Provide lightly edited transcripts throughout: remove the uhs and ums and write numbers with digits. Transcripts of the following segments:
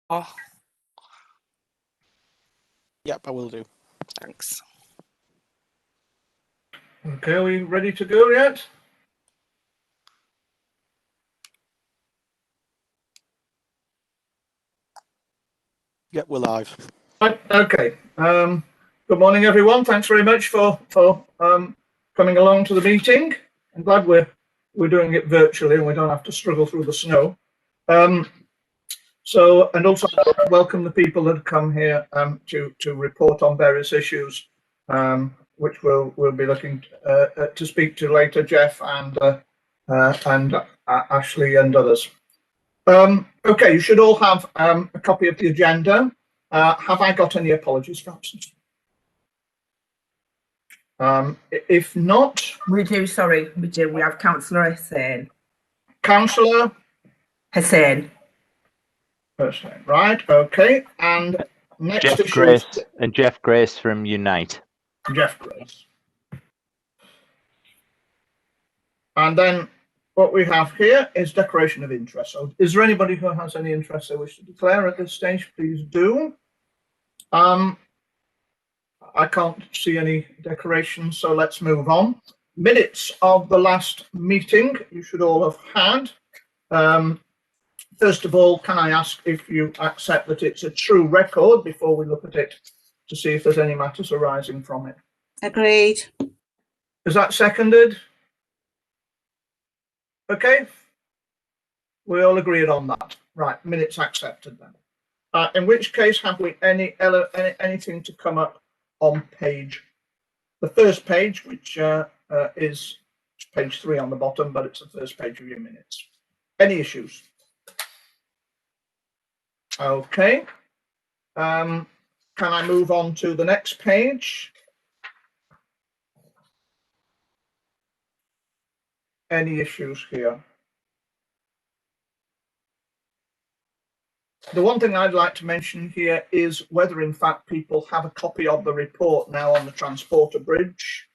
Oh, Yep, I will do. thanks. Okay, are we ready to go yet? Yep, we're live. Right, okay. Good morning, everyone. Thanks very much for coming along to the meeting. I'm glad we're doing it virtually and we don't have to struggle through the snow. And also welcome the people that have come here to report on various issues, which we'll be looking to speak to later, Jeff and Ashley and others. Okay, you should all have a copy of the agenda. Have I got any apologies for absence? If not, We do, sorry, we do. We have Councillor Hussain. Councillor Hussain. Right, okay. And next Jeff issue Grace is and Jeff Grace from Unite. Jeff Grace. And then what we have here is declaration of interest. So is there anybody who has any interest they wish to declare at this stage? Please do. I can't see any declarations, so let's move on. Minutes of the last meeting you should all have had. First of all, can I ask if you accept that it's a true record before we look at it to see if there's any matters arising from it? Agreed. Is that seconded? Okay. We all agreed on that. Right, minutes accepted then. In which case, have we anything to come up on the first page, which is page 3 on the bottom, but it's the first page of your minutes. Any issues? Okay. Can I move on to the next page? Any issues here? The one thing I'd like to mention here is whether in fact people have a copy of the report now on the transporter bridge.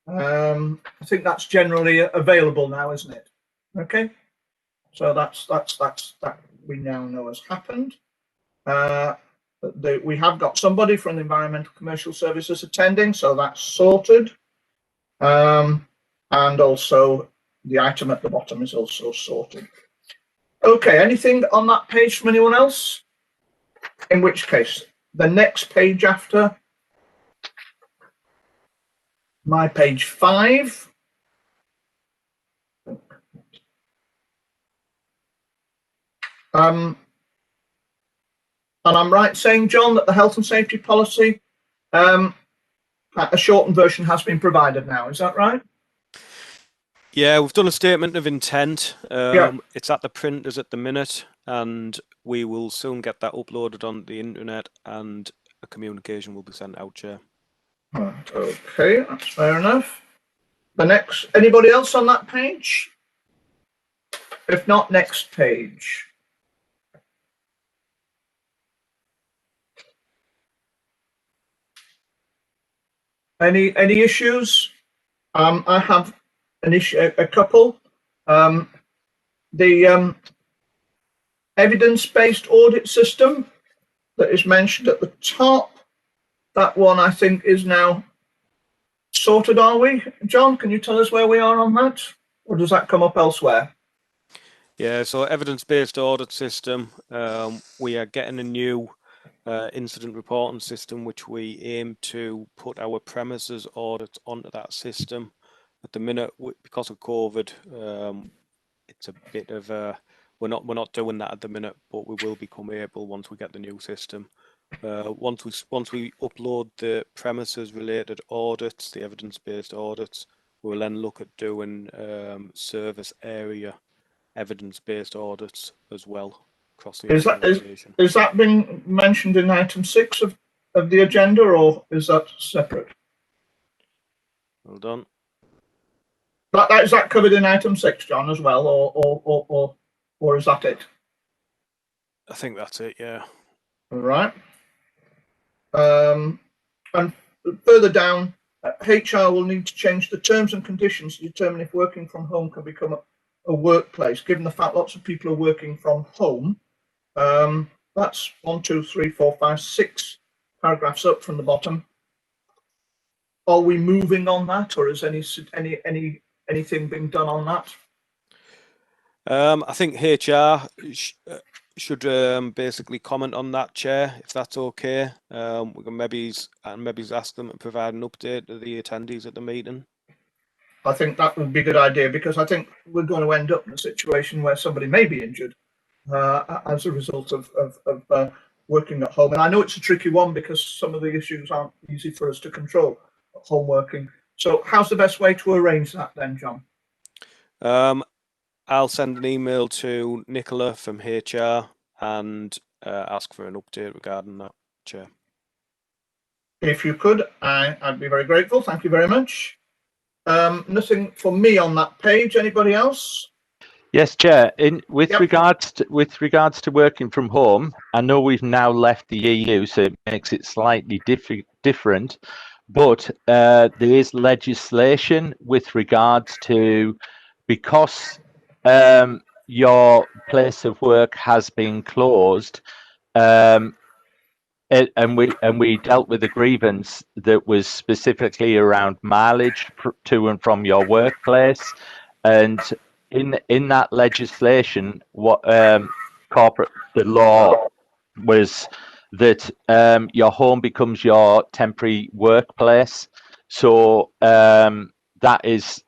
I think that's generally available now, isn't it? Okay. So that we now know has happened. We have got somebody from the Environmental Commercial Services attending, so that's sorted. And also the item at the bottom is also sorted. Okay, anything on that page from anyone else? In which case, the next page after, my page 5. And I'm right saying, John, that the health and safety policy, a shortened version has been provided now, is that right? Yeah, we've done a statement of intent. Yeah. It's at the printers at the minute, and we will soon get that uploaded on the internet, and a communication will be sent out, Chair. Okay, that's fair enough. The next, anybody else on that page? If not, next page. Any issues? I have an issue, a couple. The evidence-based audit system that is mentioned at the top, that one I think is now sorted, are we? John, can you tell us where we are on that? Or does that come up elsewhere? Yeah, so evidence-based audit system, we are getting a new incident reporting system, which we aim to put our premises audits onto that system. At the minute, because of COVID, it's a bit of a, we're not doing that at the minute, but we will become able once we get the new system. Once we upload the premises related audits, the evidence-based audits, we'll then look at doing service area evidence-based audits as well across the organisation. Is that been mentioned in item 6 of the agenda, or is that separate? Well done. Is that covered in item 6, John, as well, or is that it? I think that's it. Yeah. All right. And further down, HR will need to change the terms and conditions to determine if working from home can become a workplace. Given the fact lots of people are working from home, that's 1, 2, 3, 4, 5, 6 paragraphs up from the bottom. Are we moving on that, or is anything being done on that? I think HR should basically comment on that, Chair, if that's okay. We can maybe ask them to provide an update to the attendees at the meeting. I think that would be a good idea, because I think we're going to end up in a situation where somebody may be injured as a result of working at home. And I know it's a tricky one because some of the issues aren't easy for us to control at home working. So how's the best way to arrange that then, John? I'll send an email to Nicola from HR and ask for an update regarding that, Chair. If you could, I'd be very grateful. Thank you very much. Nothing for me on that page. Anybody else? Yes, Chair. With Yep. regards to working from home, I know we've now left the EU, so it makes it slightly different. But there is legislation with regards to, because your place of work has been closed, and we dealt with a grievance that was specifically around mileage to and from your workplace, and in that legislation, what the law was that your home becomes your temporary workplace. So there's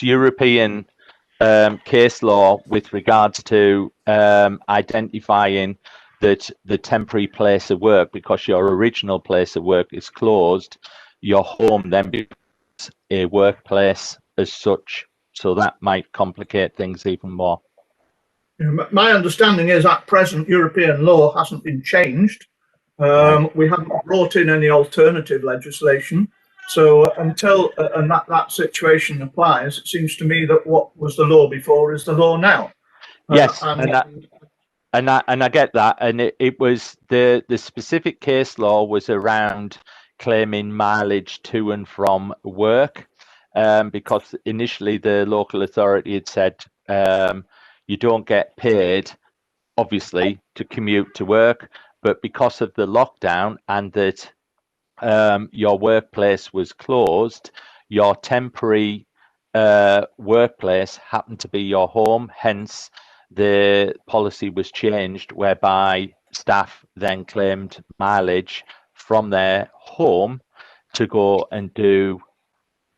European case law with regards to identifying that the temporary place of work, because your original place of work is closed, your home then becomes a workplace as such. So that might complicate things even more. My understanding is at present European law hasn't been changed. We haven't brought in any alternative legislation. So until that situation applies, it seems to me that what was the law before is the law now. Yes, and I get that, and it was the specific case law was around claiming mileage to and from work, because initially the local authority had said you don't get paid, obviously, to commute to work, but because of the lockdown and that your workplace was closed, your temporary workplace happened to be your home. Hence, the policy was changed whereby staff then claimed mileage from their home to go and do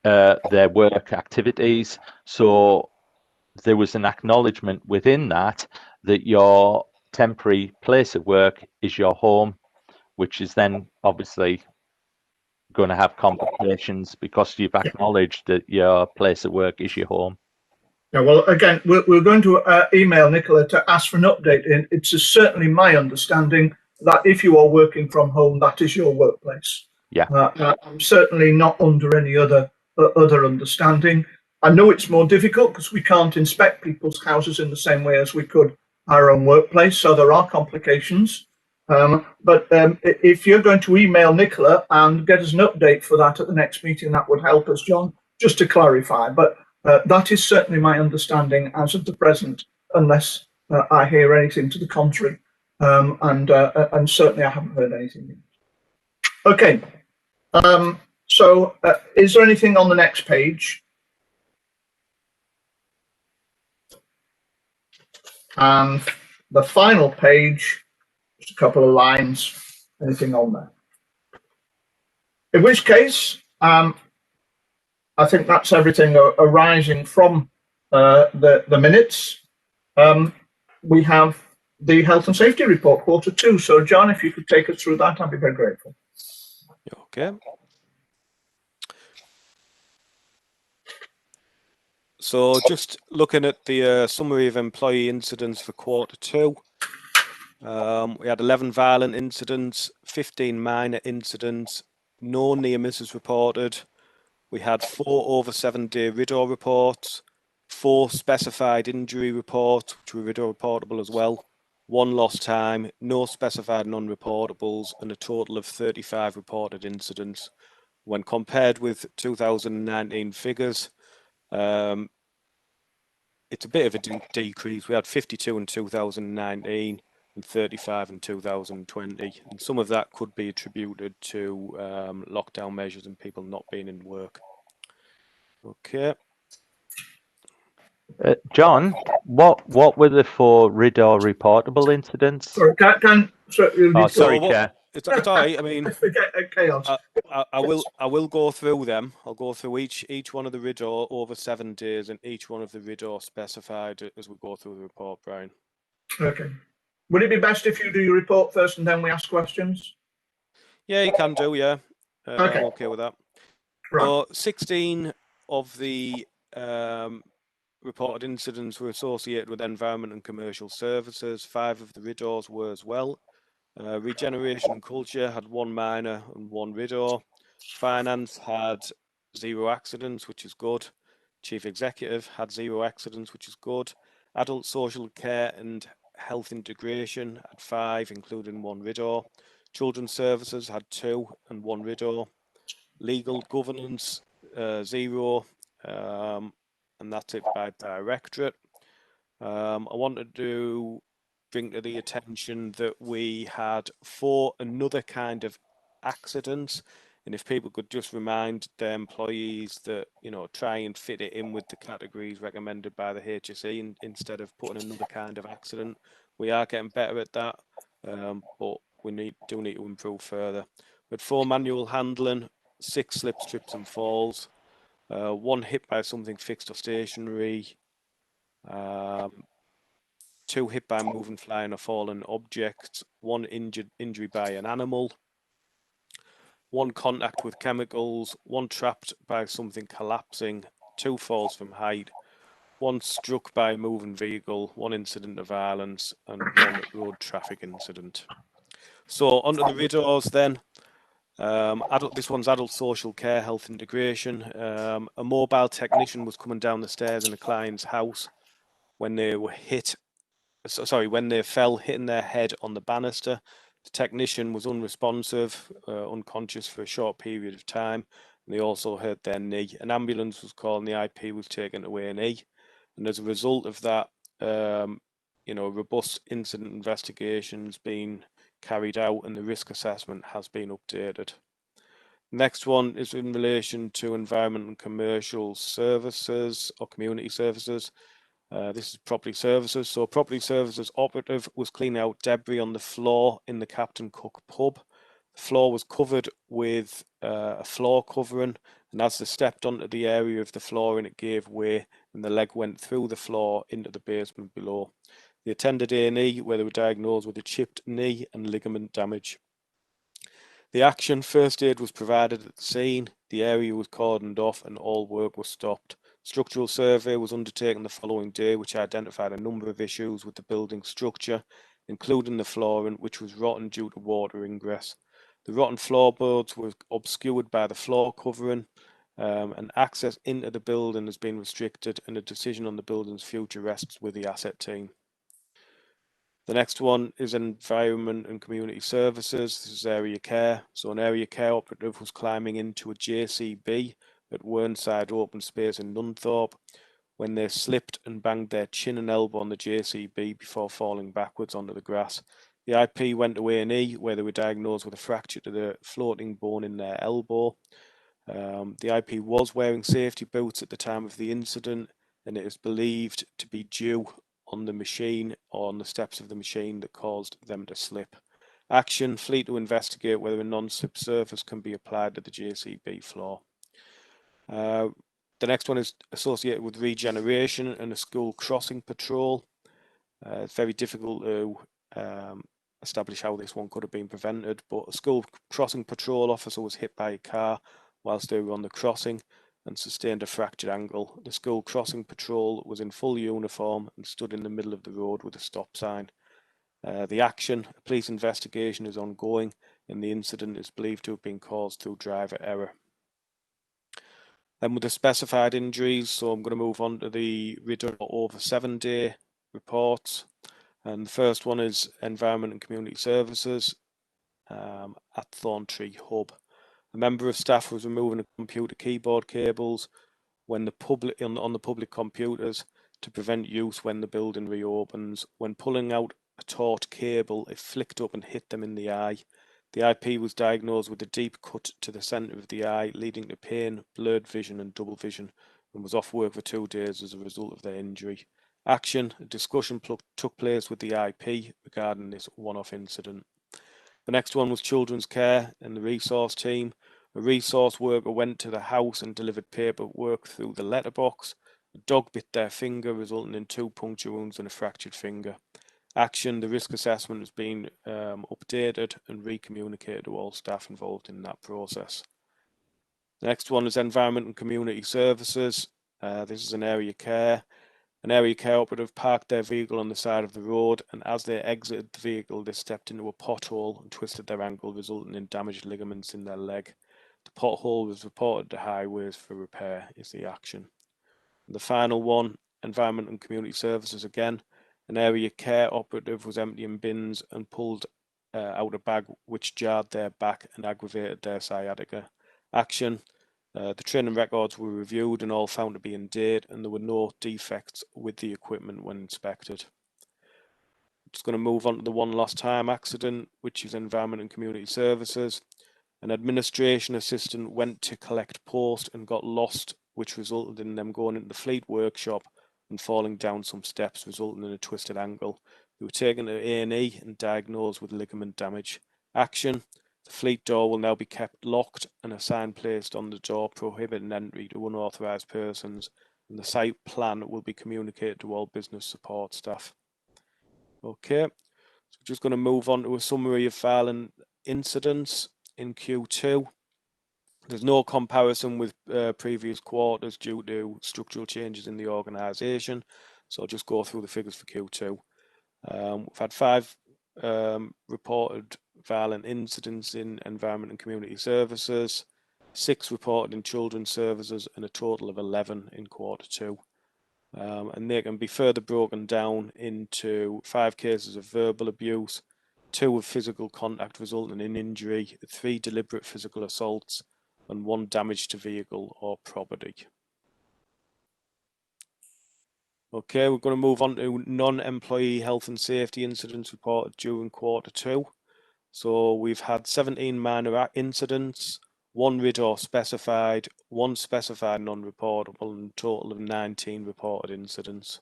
their work activities. So there was an acknowledgement within that your temporary place of work is your home, which is then obviously going to have complications because you've acknowledged that your place of work is your home. Yeah, well, again, we're going to email Nicola to ask for an update. It's certainly my understanding that if you are working from home, that is your workplace. Yeah. I'm certainly not under any other understanding. I know it's more difficult because we can't inspect people's houses in the same way as we could our own workplace, so there are complications. But if you're going to email Nicola and get us an update for that at the next meeting, that would help us, John, just to clarify. But that is certainly my understanding as of the present, unless I hear anything to the contrary. And certainly I haven't heard anything. Okay. So is there anything on the next page? And the final page, just a couple of lines, anything on there. In which case, I think that's everything arising from the minutes. We have the health and safety report, quarter 2. So, John, if you could take us through that, I'd be very grateful. Okay. So just looking at the summary of employee incidents for quarter 2, we had 11 violent incidents, 15 minor incidents, no near misses reported. We had 4 over 7-day RIDDOR reports, 4 specified injury reports, which were RIDDOR reportable as well, 1 lost time, no specified non-reportables, and a total of 35 reported incidents. When compared with 2019 figures, it's a bit of a decrease. We had 52 in 2019, and 35 in 2020. And some of that could be attributed to lockdown measures and people not being in work. Okay. John, what were the 4 RIDDOR reportable incidents? Sorry, you Oh, need to sorry, So what, Chair. it's all right. I mean, forget chaos. I will go through them. I'll go through each one of the RIDDOR over 7 days, and each one of the RIDDOR specified as we go through the report, Brian. Okay. Would it be best if you do your report first and then we ask questions? Yeah, you can do. Yeah, Okay. I'm okay with that. Right. So 16 of the reported incidents were associated with environment and commercial services. 5 of the RIDDORs were as well. Regeneration and culture had 1 minor and 1 RIDDOR. Finance had 0 accidents, which is good. Chief executive had 0 accidents, which is good. Adult social care and health integration had 5, including 1 RIDDOR. Children's services had 2 and 1 RIDDOR. Legal governance 0, and that's it by directorate. I wanted to bring to the attention that we had 4 another kind of accidents, and if people could just remind their employees that, you know, try and fit it in with the categories recommended by the HSE instead of putting another kind of accident. We are getting better at that, but we do need to improve further. But 4 manual handling, 6 slips, trips and falls, 1 hit by something fixed or stationary, 2 hit by moving, flying or fallen objects, 1 injury by an animal, 1 contact with chemicals, 1 trapped by something collapsing, 2 falls from height, 1 struck by a moving vehicle, 1 incident of violence, and 1 road traffic incident. So onto the RIDDORs then. This one's adult social care, health integration. A mobile technician was coming down the stairs in a client's house when they were when they fell, hitting their head on the banister. The technician was unresponsive, unconscious for a short period of time, and they also hurt their knee. An ambulance was called and the IP was taken to A&E. And as a result of that, robust incident investigations being carried out and the risk assessment has been updated. Next one is in relation to environment and commercial services or community services. This is property services. So property services operative was cleaning out debris on the floor in the Captain Cook pub. The floor was covered with a floor covering, and as they stepped onto the area of the flooring, it gave way and the leg went through the floor into the basement below. They attended A&E where they were diagnosed with a chipped knee and ligament damage. The action, first aid was provided at the scene, the area was cordoned off and all work was stopped. Structural survey was undertaken the following day, which identified a number of issues with the building structure, including the flooring, which was rotten due to water ingress. The rotten floorboards were obscured by the floor covering, and access into the building has been restricted, and a decision on the building's future rests with the asset team. The next one is environment and community services. This is area care. So an area care operative was climbing into a JCB at Whernside open space in Nunthorpe when they slipped and banged their chin and elbow on the JCB before falling backwards onto the grass. The IP went to A&E where they were diagnosed with a fracture to the floating bone in their elbow. The IP was wearing safety boots at the time of the incident, and it is believed to be due on the machine or on the steps of the machine that caused them to slip. Action, fleet to investigate whether a non-slip surface can be applied to the JCB floor. The next one is associated with regeneration and a school crossing patrol. It's very difficult to establish how this one could have been prevented, but a school crossing patrol officer was hit by a car whilst they were on the crossing and sustained a fractured ankle. The school crossing patrol was in full uniform and stood in the middle of the road with a stop sign. The action, a police investigation is ongoing, and the incident is believed to have been caused through driver error. Then with the specified injuries, so I'm going to move on to the RIDDOR over 7-day reports. And the first one is Environment and Community Services at Thorntree Hub. A member of staff was removing a computer keyboard cables when on the public computers to prevent use when the building reopens. When pulling out a taut cable, it flicked up and hit them in the eye. The IP was diagnosed with a deep cut to the centre of the eye, leading to pain, blurred vision and double vision, and was off work for 2 days as a result of their injury. Action: a discussion took place with the IP regarding this one-off incident. The next one was children's care and the resource team. A resource worker went to the house and delivered paperwork through the letterbox. A dog bit their finger, resulting in 2 puncture wounds and a fractured finger. Action: the risk assessment has been updated and recommunicated to all staff involved in that process. The next one is environment and community services. This is an area care. An area care operative parked their vehicle on the side of the road, and as they exited the vehicle, they stepped into a pothole and twisted their ankle, resulting in damaged ligaments in their leg. The pothole was reported to highways for repair, is the action. And the final one, environment and community services again. An area care operative was emptying bins and pulled out a bag which jarred their back and aggravated their sciatica. Action: the training records were reviewed and all found to be in date, and there were no defects with the equipment when inspected. I'm just going to move on to the one lost time accident, which is environment and community services. An administration assistant went to collect post and got lost, which resulted in them going into the fleet workshop and falling down some steps, resulting in a twisted ankle. They were taken to A&E and diagnosed with ligament damage. Action: the fleet door will now be kept locked and a sign placed on the door prohibiting entry to unauthorised persons, and the site plan will be communicated to all business support staff. Okay, so we're just going to move on to a summary of violent incidents in Q2. There's no comparison with previous quarters due to structural changes in the organisation, so I'll just go through the figures for Q2. We've had 5 reported violent incidents in environment and community services, 6 reported in children's services, and a total of 11 in Q2. And they can be further broken down into 5 cases of verbal abuse, 2 of physical contact resulting in injury, 3 deliberate physical assaults, and 1 damage to vehicle or property. Okay, we're going to move on to non-employee health and safety incidents reported during Q2. So we've had 17 minor incidents, 1 RIDOR specified, 1 specified non-reportable, and a total of 19 reported incidents.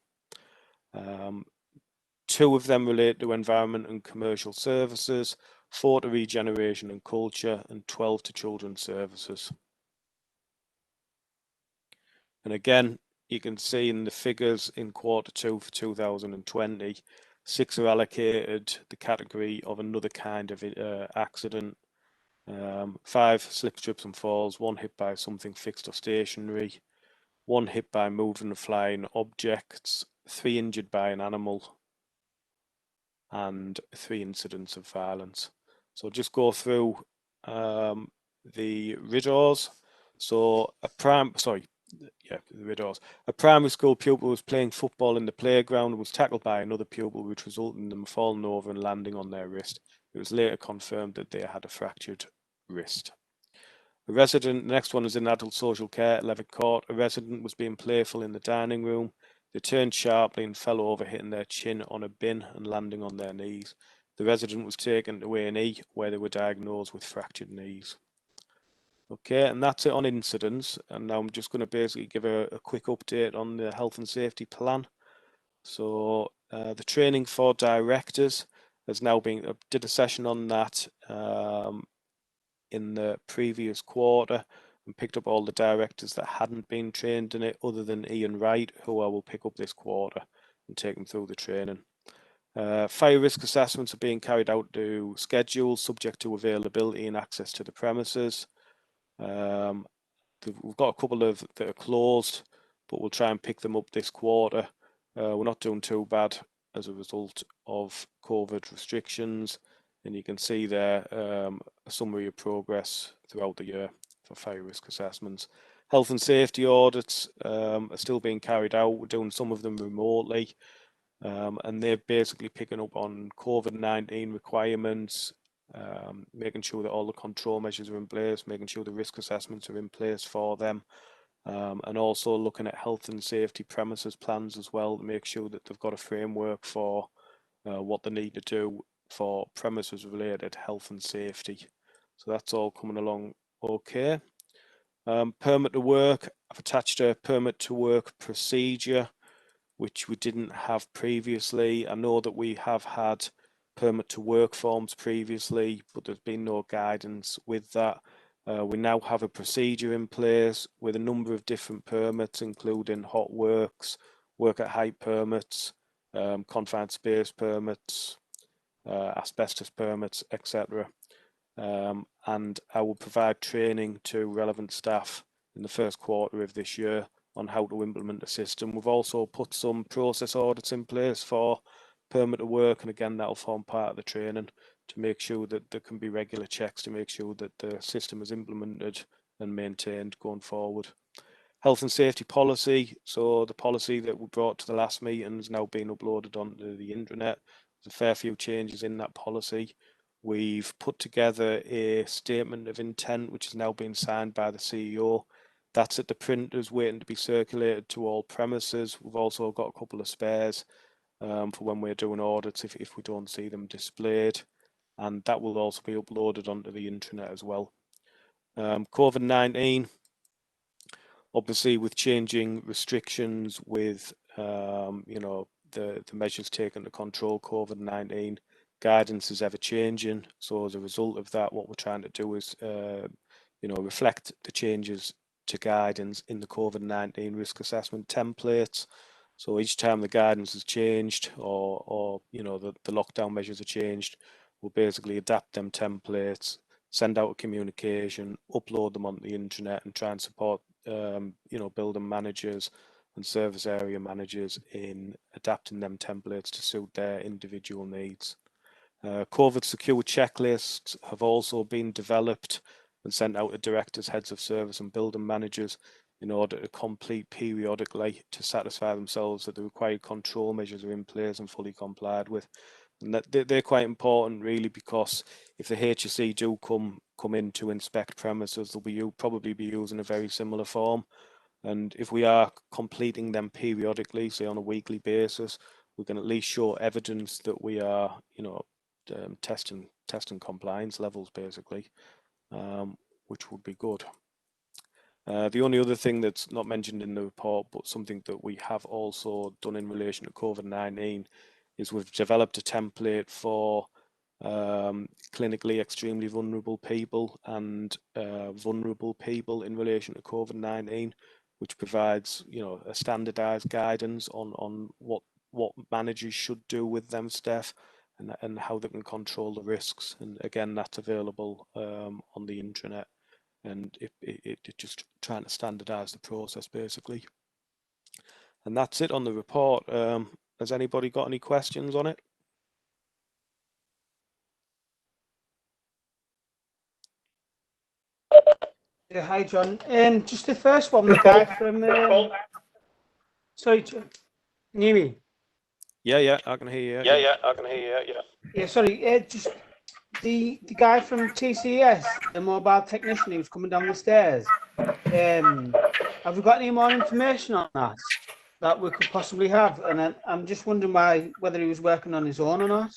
2 of them relate to environment and commercial services, 4 to regeneration and culture, and 12 to children's services. And again, you can see in the figures in Q2 for 2020, 6 are allocated the category of another kind of accident. 5 slip, trips and falls, 1 hit by something fixed or stationary, 1 hit by moving and flying objects, 3 injured by an animal, and 3 incidents of violence. So just go through the RIDORs. So the RIDORs. A primary school pupil was playing football in the playground and was tackled by another pupil, which resulted in them falling over and landing on their wrist. It was later confirmed that they had a fractured wrist. The next one is in adult social care at Levitt Court. A resident was being playful in the dining room. They turned sharply and fell over, hitting their chin on a bin and landing on their knees. The resident was taken to A&E, where they were diagnosed with fractured knees. Okay, and that's it on incidents. And now I'm just going to basically give a quick update on the health and safety plan. So the training for directors has now been, did a session on that in the previous quarter and picked up all the directors that hadn't been trained in it, other than Ian Wright, who I will pick up this quarter and take them through the training. Fire risk assessments are being carried out to schedule, subject to availability and access to the premises. We've got a couple of that are closed, but we'll try and pick them up this quarter. We're not doing too bad as a result of COVID restrictions, and you can see there a summary of progress throughout the year for fire risk assessments. Health and safety audits are still being carried out. We're doing some of them remotely, and they're basically picking up on COVID-19 requirements, making sure that all the control measures are in place, making sure the risk assessments are in place for them, and also looking at health and safety premises plans as well to make sure that they've got a framework for what they need to do for premises related health and safety. So that's all coming along okay. Permit to work, I've attached a permit to work procedure, which we didn't have previously. I know that we have had permit to work forms previously, but there's been no guidance with that. We now have a procedure in place with a number of different permits, including hot works, work at height permits, confined space permits, asbestos permits, etc. And I will provide training to relevant staff in the first quarter of this year on how to implement the system. We've also put some process audits in place for permit to work, and again, that'll form part of the training to make sure that there can be regular checks to make sure that the system is implemented and maintained going forward. Health and safety policy. So the policy that we brought to the last meeting has now been uploaded onto the intranet. There's a fair few changes in that policy. We've put together a statement of intent, which has now been signed by the CEO. That's at the printers waiting to be circulated to all premises. We've also got a couple of spares for when we're doing audits if we don't see them displayed. And that will also be uploaded onto the intranet as well. COVID-19, obviously with changing restrictions, with the measures taken to control COVID-19, guidance is ever changing. So as a result of that, what we're trying to do is reflect the changes to guidance in the COVID-19 risk assessment templates. So each time the guidance has changed or the lockdown measures are changed, we'll basically adapt them templates, send out a communication, upload them onto the internet, and try and support building managers and service area managers in adapting them templates to suit their individual needs. COVID secure checklists have also been developed and sent out to directors, heads of service and building managers in order to complete periodically to satisfy themselves that the required control measures are in place and fully complied with. And that they're quite important really, because if the HSE do come in to inspect premises, they'll probably be using a very similar form. And if we are completing them periodically, say on a weekly basis, we can at least show evidence that we are, testing compliance levels basically, which would be good. The only other thing that's not mentioned in the report, but something that we have also done in relation to COVID-19, is we've developed a template for clinically extremely vulnerable people and vulnerable people in relation to COVID-19, which provides a standardized guidance on what managers should do with them staff and how they can control the risks. And again, that's available on the intranet, and it just trying to standardize the process basically. And that's it on the report. Has anybody got any questions on it? Yeah, hi John. Just the first one, the guy from sorry, can you hear me? Yeah, I can hear you. Yeah, I can hear you. Yeah. Yeah, sorry. Just the guy from TCS, the mobile technician who was coming down the stairs. Have we got any more information on that we could possibly have? And I'm just wondering whether he was working on his own or not.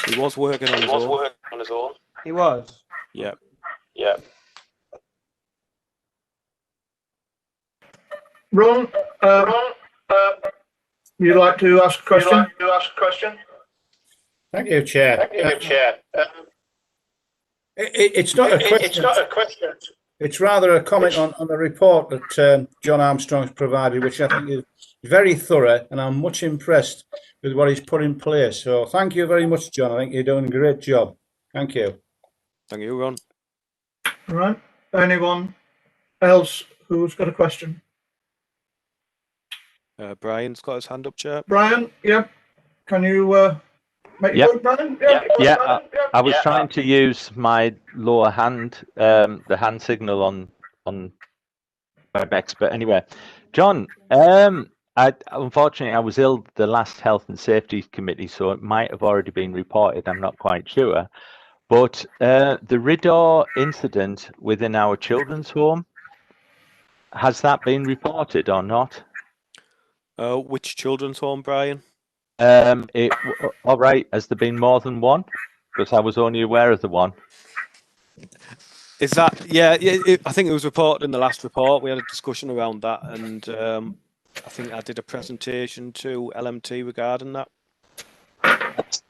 He was working on his own. He was. Yeah. Ron, you'd like to ask a question? Thank you, Chair. It's not a question. It's rather a comment on the report that John Armstrong's provided, which I think is very thorough, and I'm much impressed with what he's put in place. So thank you very much, John. I think you're doing a great job. Thank you. Thank you, Ron. All right. Anyone else who's got a question? Brian's got his hand up, Chair. Brian, yeah. Can you make your point, Brian? Yeah. I was trying to use my lower hand, the hand signal on WebEx, but anyway, John, unfortunately I was ill the last Health and Safety Committee, so it might have already been reported. I'm not quite sure, but the Ridor incident within our children's home, has that been reported or not? Which children's home, Brian? All right, has there been more than one? Because I was only aware of the one. Is that, I think it was reported in the last report. We had a discussion around that, and I think I did a presentation to LMT regarding that.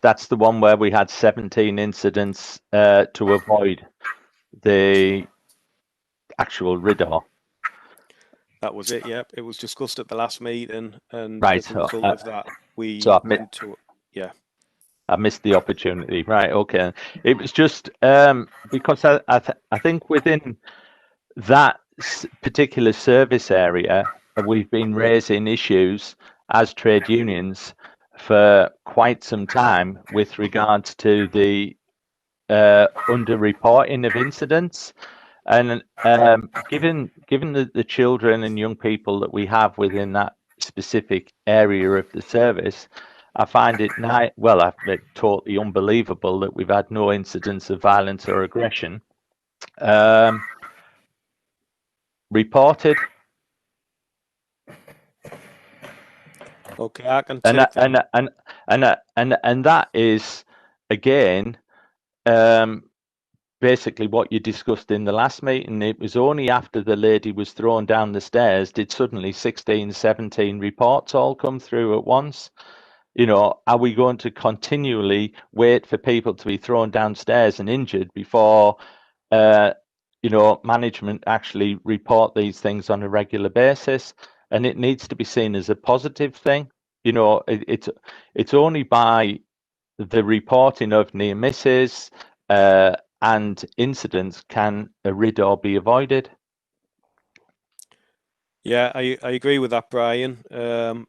That's the one where we had 17 incidents to avoid the actual RIDDOR. That was it, yeah. It was discussed at the last meeting, and Right, as a result of that, we so went to, yeah. I missed the opportunity. Right, okay. It was just because I think within that particular service area, we've been raising issues as trade unions for quite some time with regards to the underreporting of incidents. And given the children and young people that we have within that specific area of the service, I find it totally unbelievable that we've had no incidents of violence or aggression reported. Okay, I can take that. And that is again basically what you discussed in the last meeting. It was only after the lady was thrown down the stairs did suddenly 16, 17 reports all come through at once. You know, are we going to continually wait for people to be thrown downstairs and injured before, you know, management actually report these things on a regular basis? And it needs to be seen as a positive thing. You know, it's only by the reporting of near misses and incidents can a RIDDOR be avoided. Yeah, I agree with that, Brian. And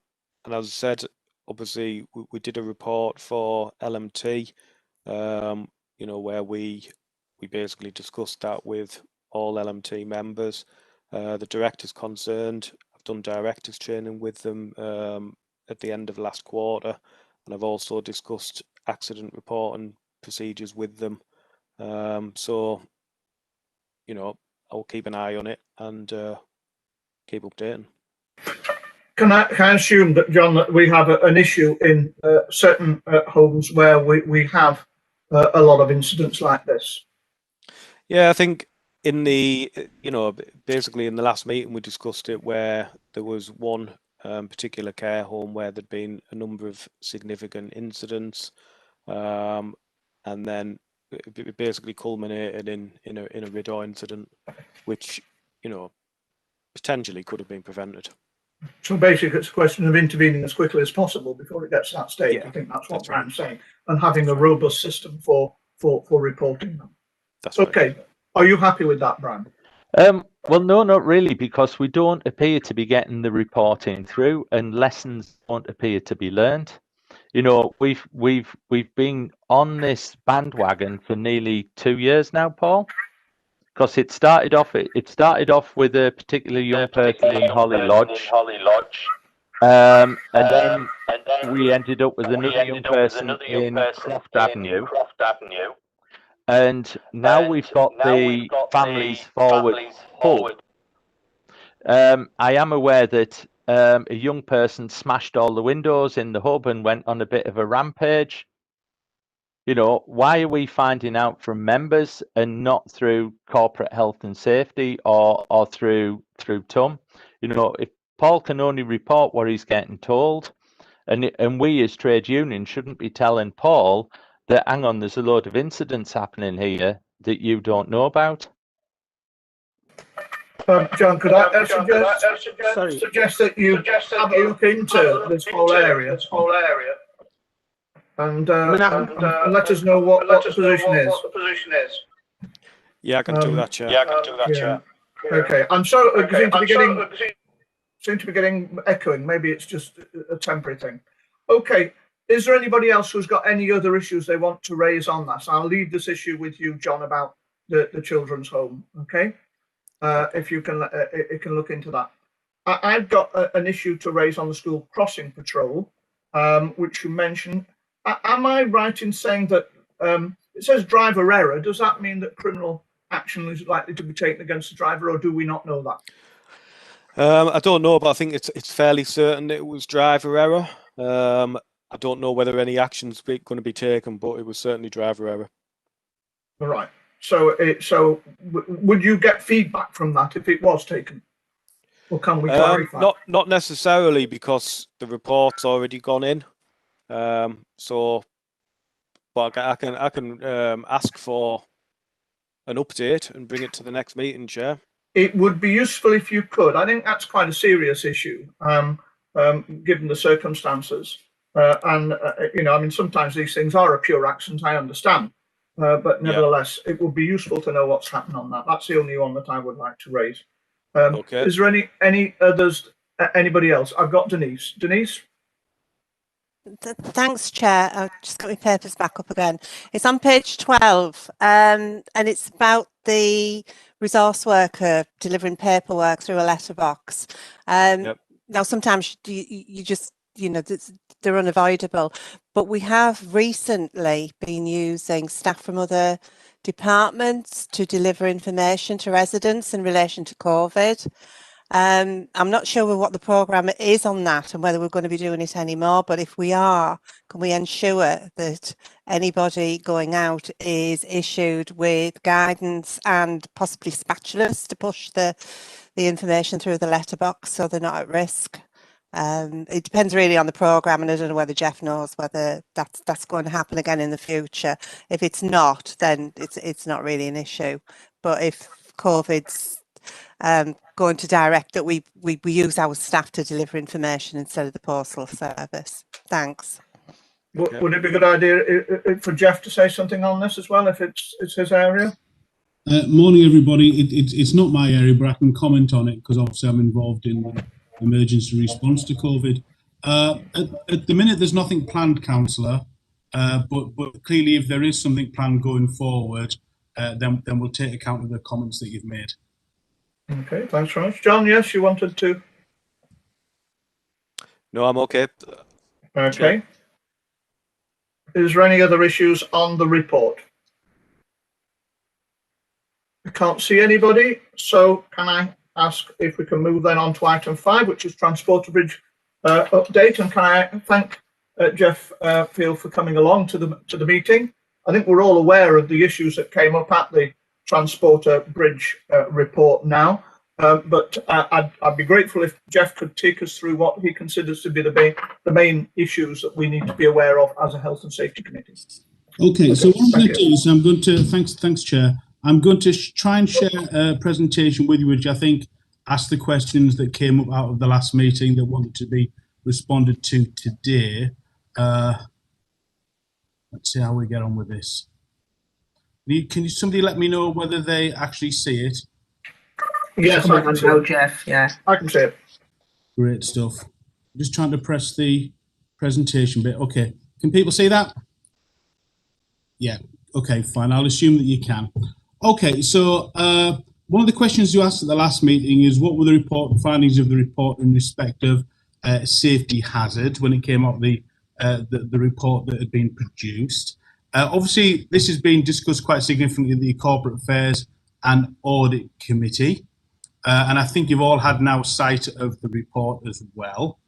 as I said, obviously we did a report for LMT, you know, where we basically discussed that with all LMT members. The directors concerned, I've done directors training with them at the end of last quarter, and I've also discussed accident reporting procedures with them. So, you know, I'll keep an eye on it and keep updating. Can I assume that, John, that we have an issue in certain homes where we have a lot of incidents like this? Yeah, I think in the, you know, basically in the last meeting we discussed it, where there was one particular care home where there'd been a number of significant incidents, and then it basically culminated in a RIDDOR incident, which, you know, potentially could have been prevented. So basically, it's a question of intervening as quickly as possible before it gets to that stage. Yeah, I think that's what right. I'm saying, and having a robust system for reporting them. That's okay. Right. Are you happy with that, Brian? Well, no, not really, because we don't appear to be getting the reporting through, and lessons don't appear to be learned. You know, we've been on this bandwagon for nearly 2 years now, Paul. Because it started off with a particular young person in Holly Lodge, and then we ended up with another young person in Croft Avenue, and now we've got the Families Forward hub. I am aware that a young person smashed all the windows in the hub and went on a bit of a rampage. You know, why are we finding out from members and not through corporate health and safety or through TUM? You know, if Paul can only report what he's getting told, and we as trade unions shouldn't be telling Paul that, hang on, there's a load of incidents happening here that you don't know about. John, could I suggest that you have a look into this whole area? And let us know what the position is. Yeah, I can do that, Chair. Okay, I'm sorry, seem to be getting echoing. Maybe it's just a temporary thing. Okay, is there anybody else who's got any other issues they want to raise on that? I'll leave this issue with you, John, about the children's home. Okay, if you can look into that. I've got an issue to raise on the school crossing patrol, which you mentioned. Am I right in saying that it says driver error? Does that mean that criminal action is likely to be taken against the driver, or do we not know that? I don't know, but I think it's fairly certain it was driver error. I don't know whether any action's going to be taken, but it was certainly driver error. All right. So, would you get feedback from that if it was taken, or can we clarify? Not necessarily, because the report's already gone in. But I can ask for an update and bring it to the next meeting, Chair. It would be useful if you could. I think that's quite a serious issue, given the circumstances. You know, I mean, sometimes these things are a pure accident, I understand. But nevertheless, it would be useful to know what's happened on that. That's the only one that I would like to raise. Okay. Is there any others? Anybody else? I've got Denise. Denise? Thanks, Chair. I've just got my papers back up again. It's on page 12, and it's about the resource worker delivering paperwork through a letterbox. Now, sometimes you just, you know, they're unavoidable, but we have recently been using staff from other departments to deliver information to residents in relation to COVID. I'm not sure what the programme is on that and whether we're going to be doing it anymore, but if we are, can we ensure that anybody going out is issued with guidance and possibly spatulas to push the information through the letterbox so they're not at risk? It depends really on the programme, and I don't know whether Jeff knows whether that's going to happen again in the future. If it's not, then it's not really an issue. But if COVID's going to direct that we use our staff to deliver information instead of the postal service. Thanks. Would it be a good idea for Jeff to say something on this as well, if it's his area? Morning, everybody. It's not my area, but I can comment on it because obviously I'm involved in emergency response to COVID. At the minute, there's nothing planned, Councillor, but clearly if there is something planned going forward, then we'll take account of the comments that you've made. Okay, thanks very much. John, yes, you wanted to? No, I'm okay. Okay. Is there any other issues on the report? I can't see anybody, so can I ask if we can move then on to item 5, which is Transporter Bridge update, and can I thank Jeff Field for coming along to the meeting. I think we're all aware of the issues that came up at the Transporter Bridge report now, but I'd be grateful if Jeff could take us through what he considers to be the main issues that we need to be aware of as a Health and Safety Committee. Okay, so what I'm going to do is I'm going to, thanks Chair, I'm going to try and share a presentation with you, which I think asked the questions that came up out of the last meeting that wanted to be responded to today. Let's see how we get on with this. Can somebody let me know whether they actually see it? Yes, I can see it. Jeff, yeah. I can see it. Great stuff. I'm just trying to press the presentation bit. Okay, can people see that? Yeah, okay, fine. I'll assume that you can. Okay, so one of the questions you asked at the last meeting is what were the findings of the report in respect of safety hazard when it came out the report that had been produced. Obviously, this has been discussed quite significantly in the Corporate Affairs and Audit Committee, and I think you've all had now sight of the report as well.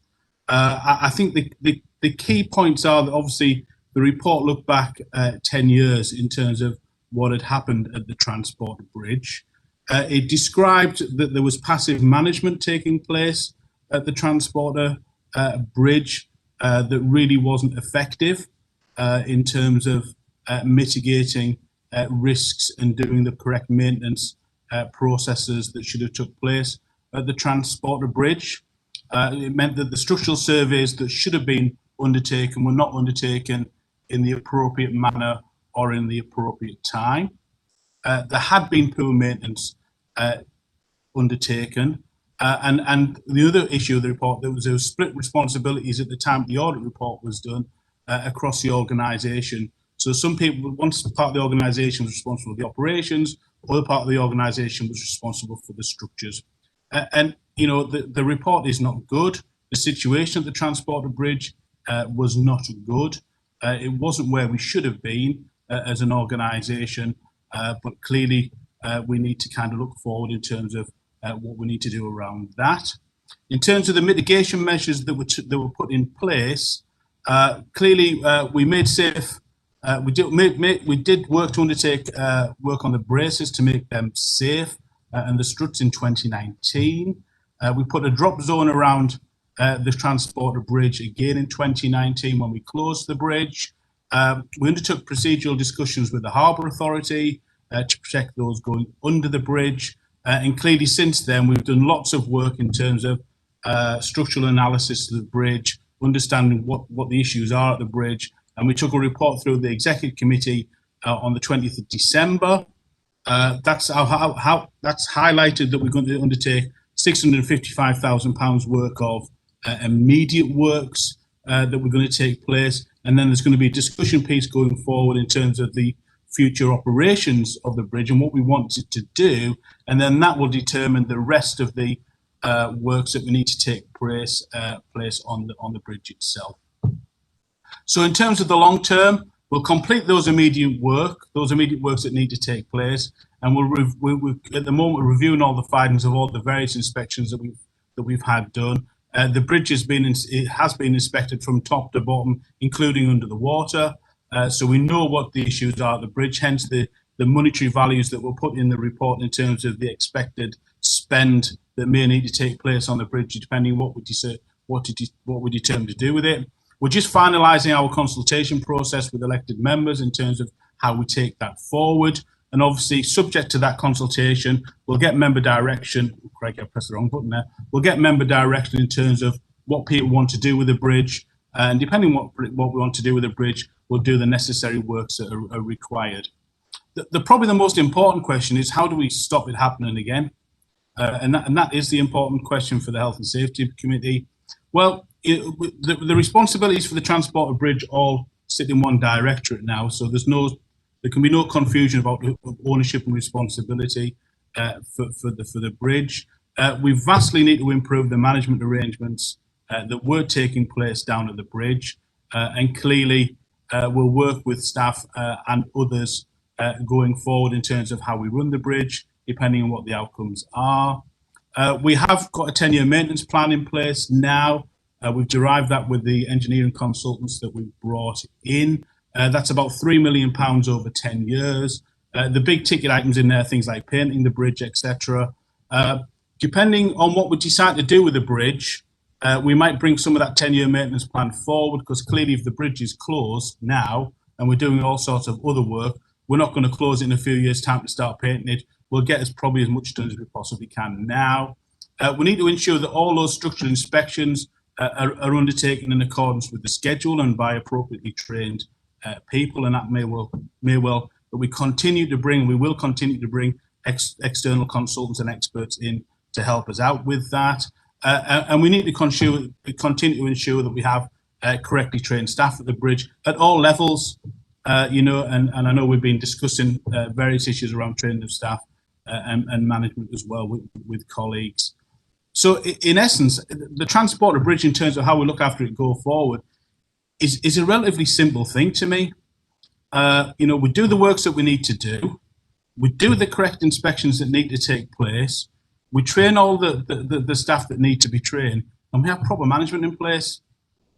I think the key points are that obviously the report looked back 10 years in terms of what had happened at the Transporter Bridge. It described that there was passive management taking place at the Transporter Bridge that really wasn't effective in terms of mitigating risks and doing the correct maintenance processes that should have took place at the Transporter Bridge. It meant that the structural surveys that should have been undertaken were not undertaken in the appropriate manner or in the appropriate time. There had been poor maintenance undertaken. And the other issue of the report, there was split responsibilities at the time the audit report was done across the organisation. So some people, one part of the organisation was responsible for the operations, other part of the organisation was responsible for the structures. And you know, the report is not good. The situation at the Transporter Bridge was not good. It wasn't where we should have been as an organisation, but clearly we need to kind of look forward in terms of what we need to do around that. In terms of the mitigation measures that were put in place, Clearly, we made safe. We did work to undertake work on the braces to make them safe and the struts in 2019. We put a drop zone around the Transporter Bridge again in 2019 when we closed the bridge. We undertook procedural discussions with the Harbour Authority to protect those going under the bridge. And clearly since then, we've done lots of work in terms of structural analysis of the bridge, understanding what the issues are at the bridge. And we took a report through the Executive Committee on the 20th of December. That's highlighted that we're going to undertake £655,000 worth of immediate works that we're going to take place. And then there's going to be a discussion piece going forward in terms of the future operations of the bridge and what we want it to do. And then that will determine the rest of the works that we need to take place on the bridge itself. So in terms of the long term, we'll complete those immediate works that need to take place, and we're at the moment reviewing all the findings of all the various inspections that we've had done. The bridge has been inspected from top to bottom, including under the water. So we know what the issues are at the bridge, hence the monetary values that were put in the report in terms of the expected spend that may need to take place on the bridge, depending on what we determine to do with it. We're just finalising our consultation process with elected members in terms of how we take that forward. And obviously, subject to that consultation, we'll get member direction. Craig, I pressed the wrong button there. We'll get member direction in terms of what people want to do with the bridge. And depending on what we want to do with the bridge, we'll do the necessary works that are required. Probably the most important question is, how do we stop it happening again? And that is the important question for the Health and Safety Committee. Well, the responsibilities for the Transporter Bridge all sit in one directorate now, so there can be no confusion about ownership and responsibility for the bridge. We vastly need to improve the management arrangements that were taking place down at the bridge, and clearly we'll work with staff and others going forward in terms of how we run the bridge, depending on what the outcomes are. We have got a 10-year maintenance plan in place now. We've derived that with the engineering consultants that we've brought in. That's about £3 million over 10 years. The big ticket items in there, things like painting the bridge, etc. Depending on what we decide to do with the bridge, we might bring some of that 10-year maintenance plan forward, because clearly if the bridge is closed now and we're doing all sorts of other work, we're not going to close it in a few years' time to start painting it. We'll get probably as much done as we possibly can now. We need to ensure that all those structural inspections are undertaken in accordance with the schedule and by appropriately trained people, and that may well, but we will continue to bring external consultants and experts in to help us out with that. And we need to continue to ensure that we have correctly trained staff at the bridge at all levels. And I know we've been discussing various issues around training of staff and management as well with colleagues. So in essence, the Transporter Bridge, in terms of how we look after it go forward, is a relatively simple thing to me. We do the works that we need to do. We do the correct inspections that need to take place. We train all the staff that need to be trained, and we have proper management in place.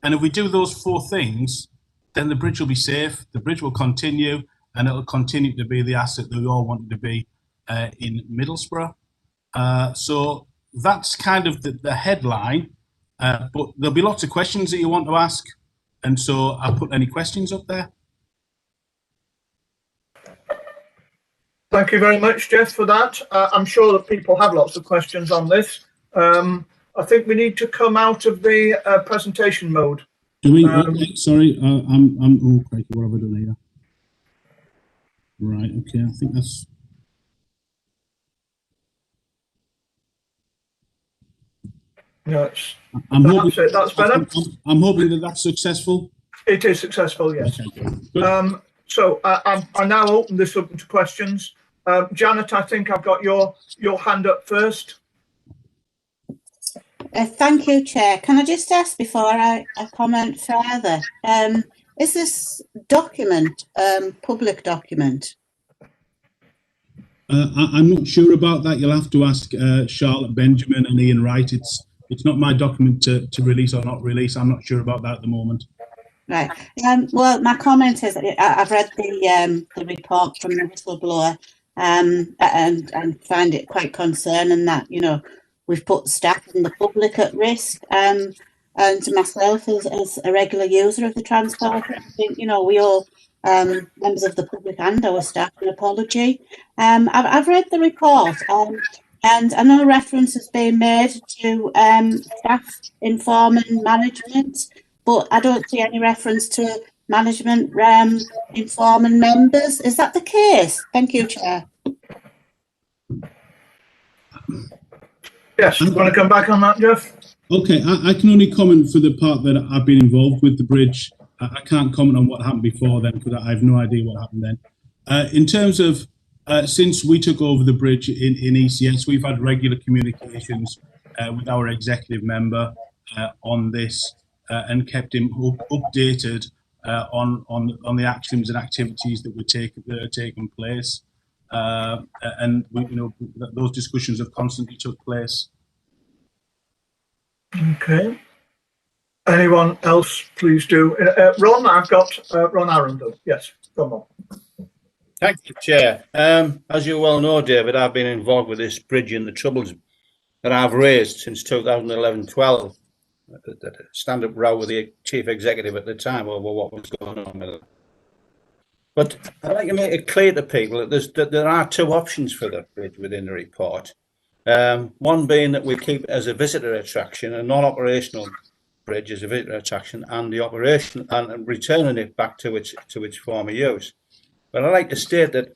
And if we do those four things, then the bridge will be safe, the bridge will continue, and it'll continue to be the asset that we all want it to be in Middlesbrough. So that's kind of the headline, but there'll be lots of questions that you want to ask, and so I'll put any questions up there. Thank you very much, Jeff, for that. I'm sure that people have lots of questions on this. I think we need to come out of the presentation mode. Do we? Sorry, oh, crikey, what have I done here? Right, okay, I think that's. No, that's better. I'm hoping that that's successful. It is successful, yes. Okay, so I now open this up to questions. Janet, I think I've got your hand up first. Thank you, Chair. Can I just ask before I comment further? Is this document public document? I'm not sure about that. You'll have to ask Charlotte Benjamin and Ian Wright. It's not my document to release or not release. I'm not sure about that at the moment. Right. Well, my comment is I've read the report from the whistleblower and find it quite concerning that, you know, we've put staff and the public at risk. And myself as a regular user of the transport, I think, you know, we all members of the public and our staff an apology. I've read the report and I know reference has been made to staff informing management, but I don't see any reference to management informing members. Is that the case? Thank you, Chair. Yes, you want to come back on that, Jeff? Okay, I can only comment for the part that I've been involved with the bridge. I can't comment on what happened before then because I have no idea what happened then. In terms of since we took over the bridge in ECS, we've had regular communications with our executive member on this and kept him updated on the actions and activities that are taking place. And we, you know, those discussions have constantly took place. Okay. Anyone else, please do. Ron, I've got Ron Arundel. Yes, come on. Thank you, Chair. As you well know, David, I've been involved with this bridge and the troubles that I've raised since 2011-12. The stand-up row with the chief executive at the time over what was going on with it. But I'd like to make it clear to people that there are two options for the bridge within the report. One being that we keep it as a visitor attraction, a non-operational bridge as a visitor attraction, and the operation and returning it back to its former use. But I'd like to state that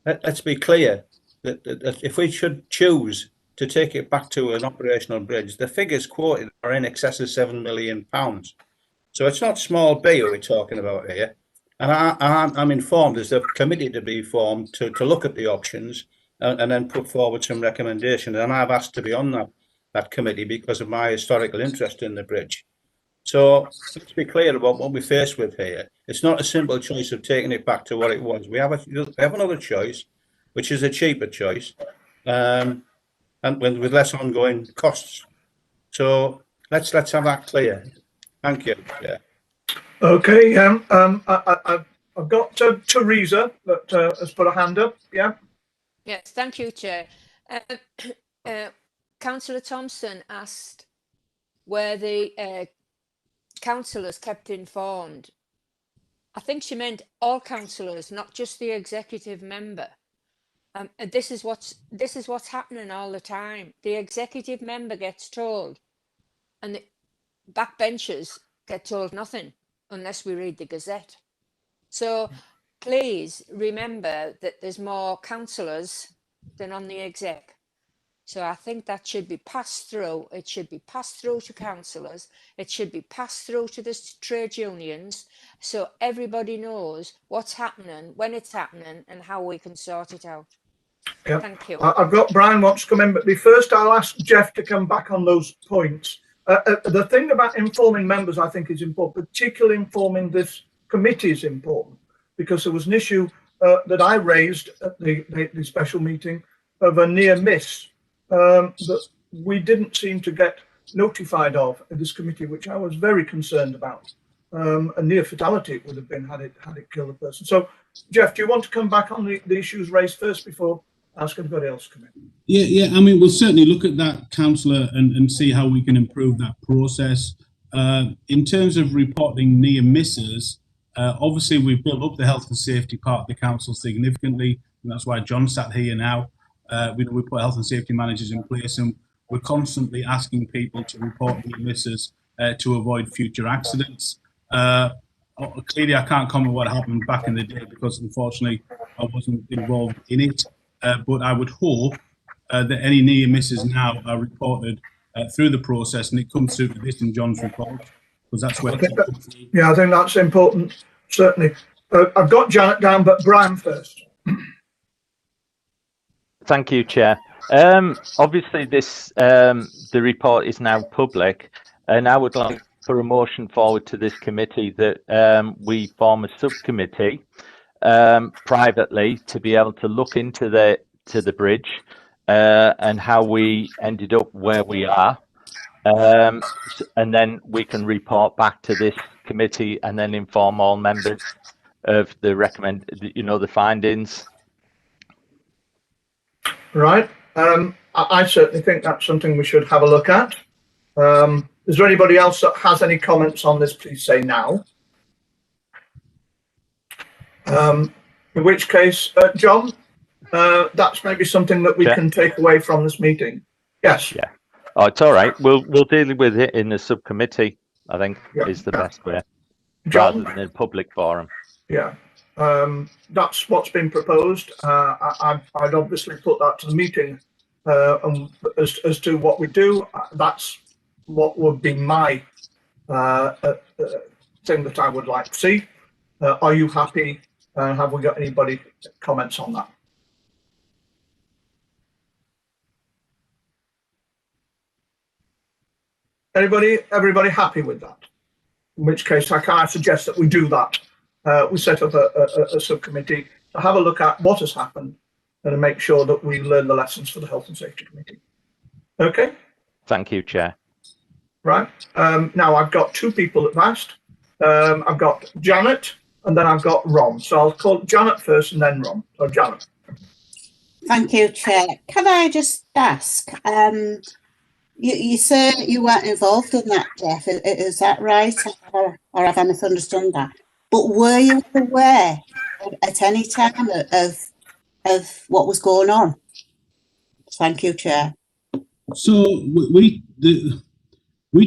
let's be clear that if we should choose to take it back to an operational bridge, the figures quoted are in excess of £7 million. So it's not small B we're talking about here. And I'm informed there's a committee to be formed to look at the options and then put forward some recommendations. And I've asked to be on that committee because of my historical interest in the bridge. So let's be clear about what we're faced with here. It's not a simple choice of taking it back to what it was. We have another choice, which is a cheaper choice, and with less ongoing costs. So let's have that clear. Thank you. Yeah. Okay. I've got Teresa that has put a hand up. Yeah. Yes, thank you, Chair. Councillor Thompson asked where the councillors kept informed. I think she meant all councillors, not just the executive member. And this is what's happening all the time. The executive member gets told, and the backbenchers get told nothing unless we read the Gazette. So please remember that there's more councillors than on the exec. So I think that should be passed through. It should be passed through to councillors. It should be passed through to the trade unions, so everybody knows what's happening, when it's happening, and how we can sort it out. Yeah. Thank you. I've got Brian wants to come in, but first I'll ask Jeff to come back on those points. The thing about informing members, I think, is important, particularly informing this committee is important, because there was an issue that I raised at the special meeting of a near miss that we didn't seem to get notified of in this committee, which I was very concerned about. A near fatality it would have been had it killed the person. So, Jeff, do you want to come back on the issues raised first before ask anybody else to come in? Yeah. I mean, we'll certainly look at that, councillor, and see how we can improve that process. In terms of reporting near misses, obviously we've built up the health and safety part of the council significantly, and that's why John sat here now. We put health and safety managers in place, and we're constantly asking people to report near misses to avoid future accidents. Clearly, I can't comment what happened back in the day because, unfortunately, I wasn't involved in it. But I would hope that any near misses now are reported through the process, and it comes through to this in John's report, because that's where. I think that's important. Certainly, I've got Janet down, but Brian first. Thank you, Chair. Obviously, the report is now public, and I would like for a motion forward to this committee that we form a subcommittee privately to be able to look into the bridge and how we ended up where we are, and then we can report back to this committee and then inform all members of the the findings. Right. I certainly think that's something we should have a look at. Is there anybody else that has any comments on this? Please say now. In which case, John, that's maybe something that we can take away from this meeting. Yes. Yeah. Oh, it's all right. We'll deal with it in the subcommittee. I think is the best way, John? rather than a public forum. Yeah. That's what's been proposed. I'd obviously put that to the meeting, and as to what we do, that's what would be my thing that I would like to see. Are you happy? Have we got anybody comments on that? Everybody happy with that? In which case, I suggest that we do that. We set up a subcommittee to have a look at what has happened and to make sure that we learn the lessons for the Health and Safety Committee. Okay? Thank you, Chair. Right. Now I've got two people that asked. I've got Janet and then I've got Ron. So I'll call Janet first and then Ron. So Janet. Thank you, Chair. Can I just ask, you say you weren't involved in that, Jeff, is that right? Or have I misunderstood that? But were you aware at any time of what was going on? Thank you, Chair. So we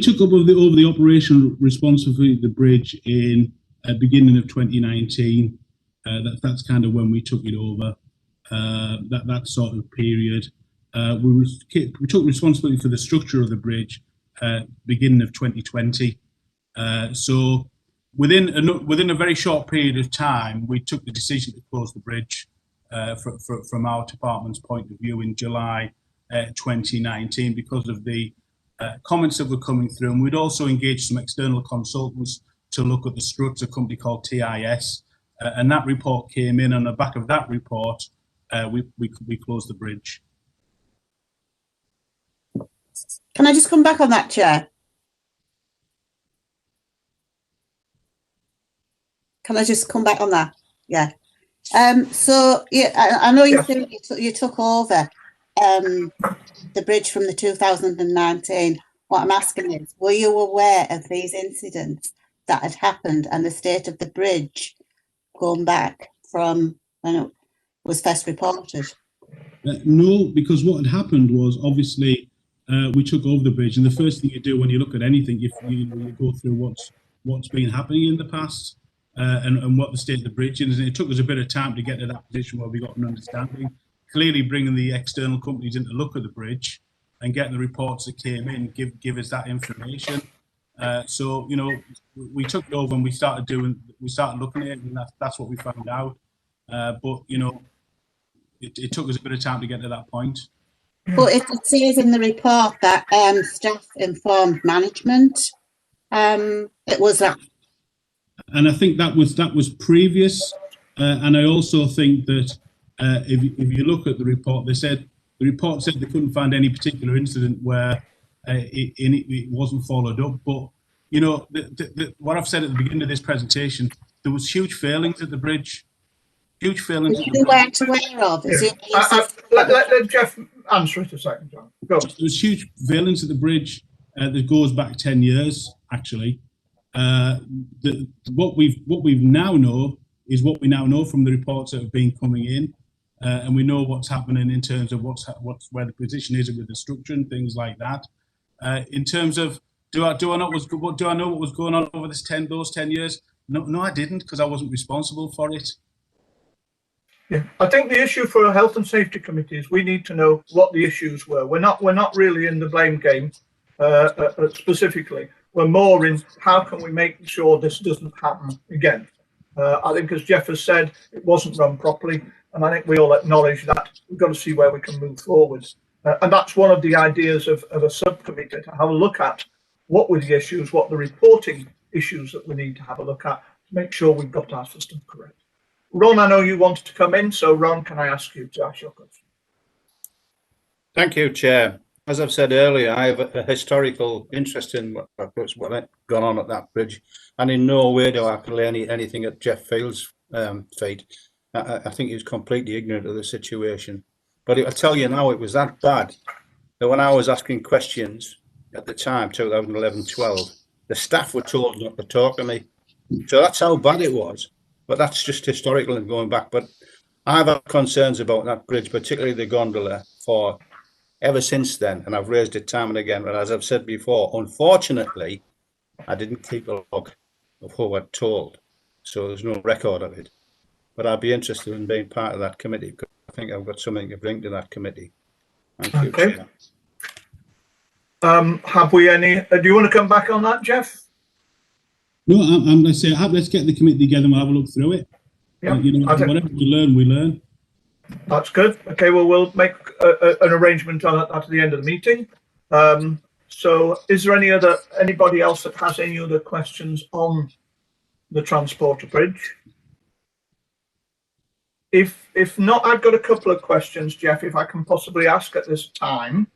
took over the operational responsibility of the bridge in beginning of 2019. That's kind of when we took it over. That sort of period. We took responsibility for the structure of the bridge beginning of 2020. So within a very short period of time, we took the decision to close the bridge from our department's point of view in July 2019 because of the comments that were coming through. And we'd also engaged some external consultants to look at the structure, a company called TIS. And that report came in. On the back of that report, we closed the bridge. Can I just come back on that, Chair? Can I just come back on that? Yeah. So yeah, I know you think you took over the bridge from the 2019. What I'm asking is, were you aware of these incidents that had happened and the state of the bridge going back from when it was first reported? No, because what had happened was obviously we took over the bridge, and the first thing you do when you look at anything, you go through what's been happening in the past and what the state of the bridge is. And it took us a bit of time to get to that position where we got an understanding. Clearly, bringing the external companies in to look at the bridge and getting the reports that came in give us that information. So we took it over and we started looking at it, and that's what we found out. But it took us a bit of time to get to that point. But it says in the report that staff informed management. It was that. And I think that was previous. And I also think that if you look at the report, the report said they couldn't find any particular incident where it wasn't followed up. But what I've said at the beginning of this presentation, there was huge failings at the bridge. Huge failings. You weren't aware of. Let Jeff answer it a second, John. Go. There was huge failings at the bridge that goes back 10 years, actually. What we now know is what we now know from the reports that have been coming in, and we know what's happening in terms of where the position is with the structure and things like that. In terms of do I know what was going on over those 10 years? No, I didn't, because I wasn't responsible for it. Yeah, I think the issue for a health and safety committee is we need to know what the issues were. We're not really in the blame game specifically. We're more in how can we make sure this doesn't happen again. I think, as Jeff has said, it wasn't run properly, and I think we all acknowledge that. We've got to see where we can move forward, and that's one of the ideas of a subcommittee, to have a look at what were the issues, what the reporting issues that we need to have a look at to make sure we've got our system correct. Ron, I know you wanted to come in, so Ron, can I ask you to ask your question? Thank you, Chair. as I've said earlier, I have a historical interest in what's gone on at that bridge, and in no way do I lay anything at Jeff Field's feet. I think he was completely ignorant of the situation. But I tell you now, it was that bad that when I was asking questions at the time, 2011-12, the staff were told not to talk to me. So that's how bad it was. But that's just historical and going back. But I've had concerns about that bridge, particularly the gondola, for ever since then, and I've raised it time and again. But as I've said before, unfortunately, I didn't keep a log of who I'd told, so there's no record of it. But I'd be interested in being part of that committee, because I think I've got something to bring to that committee. Thank you, Okay. Chair. Have we any? Do you want to come back on that, Jeff? No, I'm going to say, let's get the committee together and we'll have a look through it. Yeah, you know, whatever we learn, we learn. That's good. Okay, well, we'll make an arrangement on that at the end of the meeting. So is there anybody else that has any other questions on the transporter bridge? If not, I've got a couple of questions, Jeff, if I can possibly ask at this time.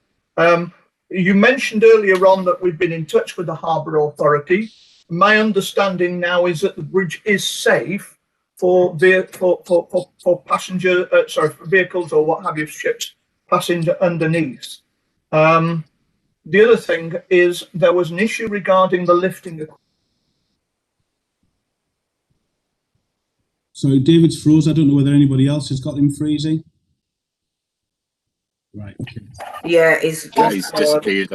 You mentioned earlier on that we've been in touch with the Harbour Authority. My understanding now is that the bridge is safe for passenger, for vehicles or what have you, ships passing underneath. The other thing is there was an issue regarding the lifting equipment. So David's froze. I don't know whether anybody else has got him freezing. Right. Okay. Yeah, he's disappeared.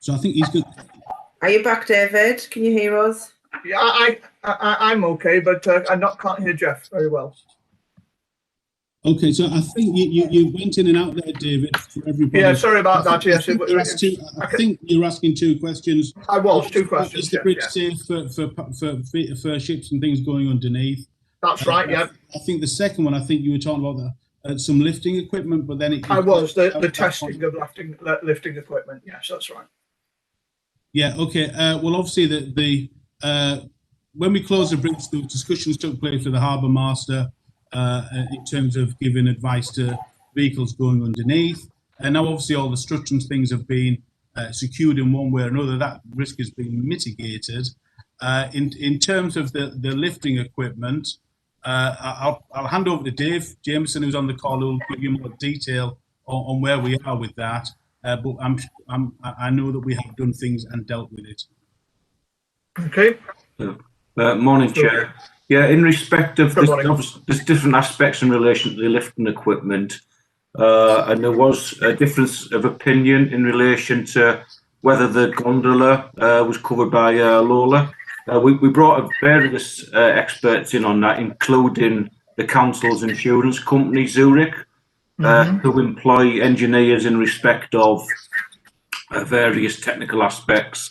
So I think he's good. Are you back, David? Can you hear us? Yeah, I'm okay, but I can't hear Jeff very well. Okay, so I think you went in and out there, David, for everybody. Yeah, sorry about that. Yes, I think you're asking two questions. I was two questions. Is the bridge safe for ships and things going underneath? That's right. Yeah. I think the second one, I think you were talking about some lifting equipment, but then I was the testing of lifting equipment. Yes, that's right. Yeah. Okay. Well, obviously the when we closed the bridge, the discussions took place with the harbour master. In terms of giving advice to vehicles going underneath. And now obviously all the structures things have been secured in one way or another. That risk has been mitigated. In terms of the lifting equipment, I'll hand over to Dave Jameson, who's on the call, who will give you more detail on where we are with that. But I know that we have done things and dealt with it. Okay. Morning, Chair. Yeah, in respect of there's different aspects in relation to the lifting equipment, and there was a difference of opinion in relation to whether the gondola was covered by LOLA. We brought various experts in on that, including the council's insurance company, Zurich, who employ engineers in respect of various technical aspects.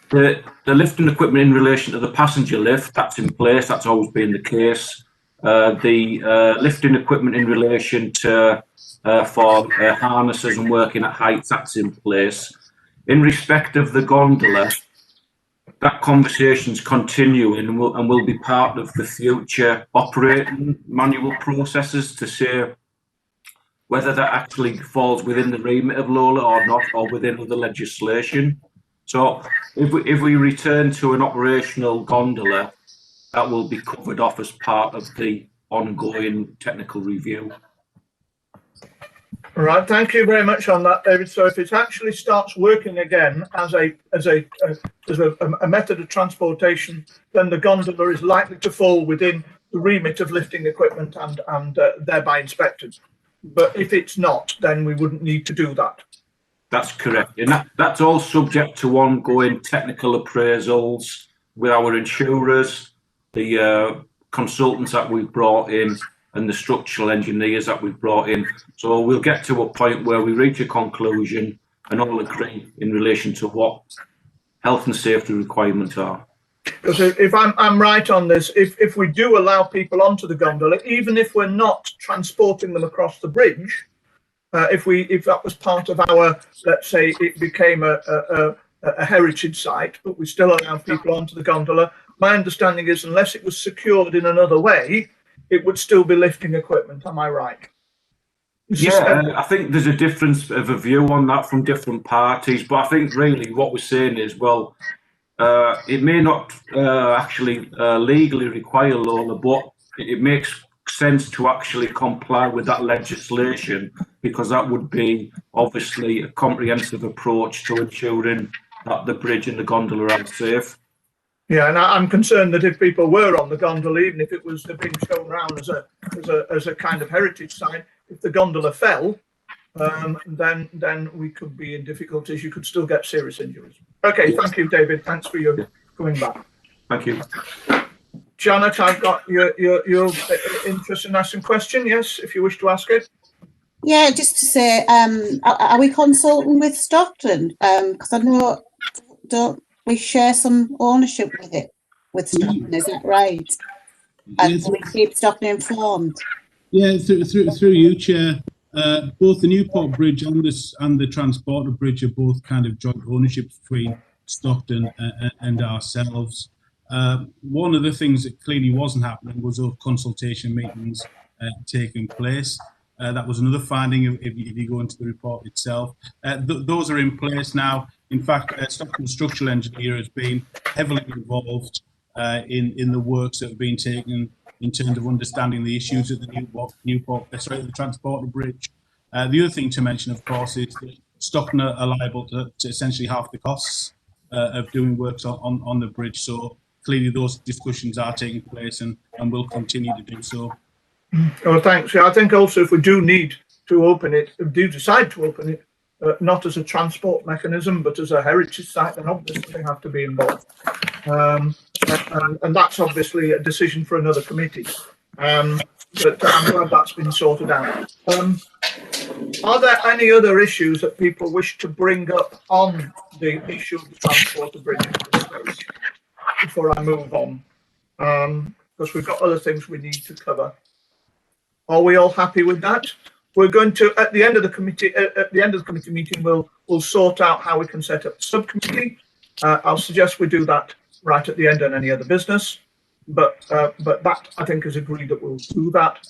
The lifting equipment in relation to the passenger lift, that's in place. That's always been the case. The lifting equipment in relation to for harnesses and working at heights, that's in place. In respect of the gondola, that conversation's continuing and will be part of the future operating manual processes to say whether that actually falls within the remit of LOLA or not, or within other legislation. So if we return to an operational gondola, that will be covered off as part of the ongoing technical review. All right, thank you very much on that, David. So if it actually starts working again as a method of transportation, then the gondola is likely to fall within the remit of lifting equipment and thereby inspected. But if it's not, then we wouldn't need to do that. That's correct, and that's all subject to ongoing technical appraisals with our insurers, the consultants that we've brought in, and the structural engineers that we've brought in. So we'll get to a point where we reach a conclusion and all agree in relation to what health and safety requirements are. Because if I'm right on this, if we do allow people onto the gondola, even if we're not transporting them across the bridge, if that was part of our, let's say it became a heritage site, but we still allow people onto the gondola, my understanding is unless it was secured in another way, it would still be lifting equipment. Am I right? Yeah, I think there's a difference of a view on that from different parties, but I think really what we're saying is, well, it may not actually legally require Lola, but it makes sense to actually comply with that legislation, because that would be obviously a comprehensive approach to ensuring that the bridge and the gondola are safe. Yeah, and I'm concerned that if people were on the gondola, even if it was being shown around as a kind of heritage site, if the gondola fell, then we could be in difficulties. You could still get serious injuries. Okay, thank you, David. Thanks for your coming back. Thank you. Janet, I've got your interest in asking question. Yes, if you wish to ask it. Yeah, just to say, are we consulting with Stockton? Because I know, don't we share some ownership with it, with Stockton? Is that right? And do we keep Stockton informed? Yeah, through you, Chair. Both the Newport Bridge and the Transporter Bridge are both kind of joint ownership between Stockton and ourselves. One of the things that clearly wasn't happening was those consultation meetings taking place. That was another finding if you go into the report itself. Those are in place now. In fact, Stockton Structural Engineer has been heavily involved in the works that have been taken in terms of understanding the issues at the the Transporter Bridge. The other thing to mention, of course, is that Stockton are liable to essentially half the costs of doing works on the bridge. So clearly those discussions are taking place and will continue to do so. Well, thanks. Yeah, I think also if we do need to open it, if we do decide to open it, not as a transport mechanism, but as a heritage site, then obviously they have to be involved. And that's obviously a decision for another committee. But I'm glad that's been sorted out. Are there any other issues that people wish to bring up on the issue of the Transporter Bridge at this stage before I move on? Because we've got other things we need to cover. Are we all happy with that? We're going to, at the end of the committee meeting, we'll sort out how we can set up the subcommittee. I'll suggest we do that right at the end on any other business, but that I think is agreed that we'll do that.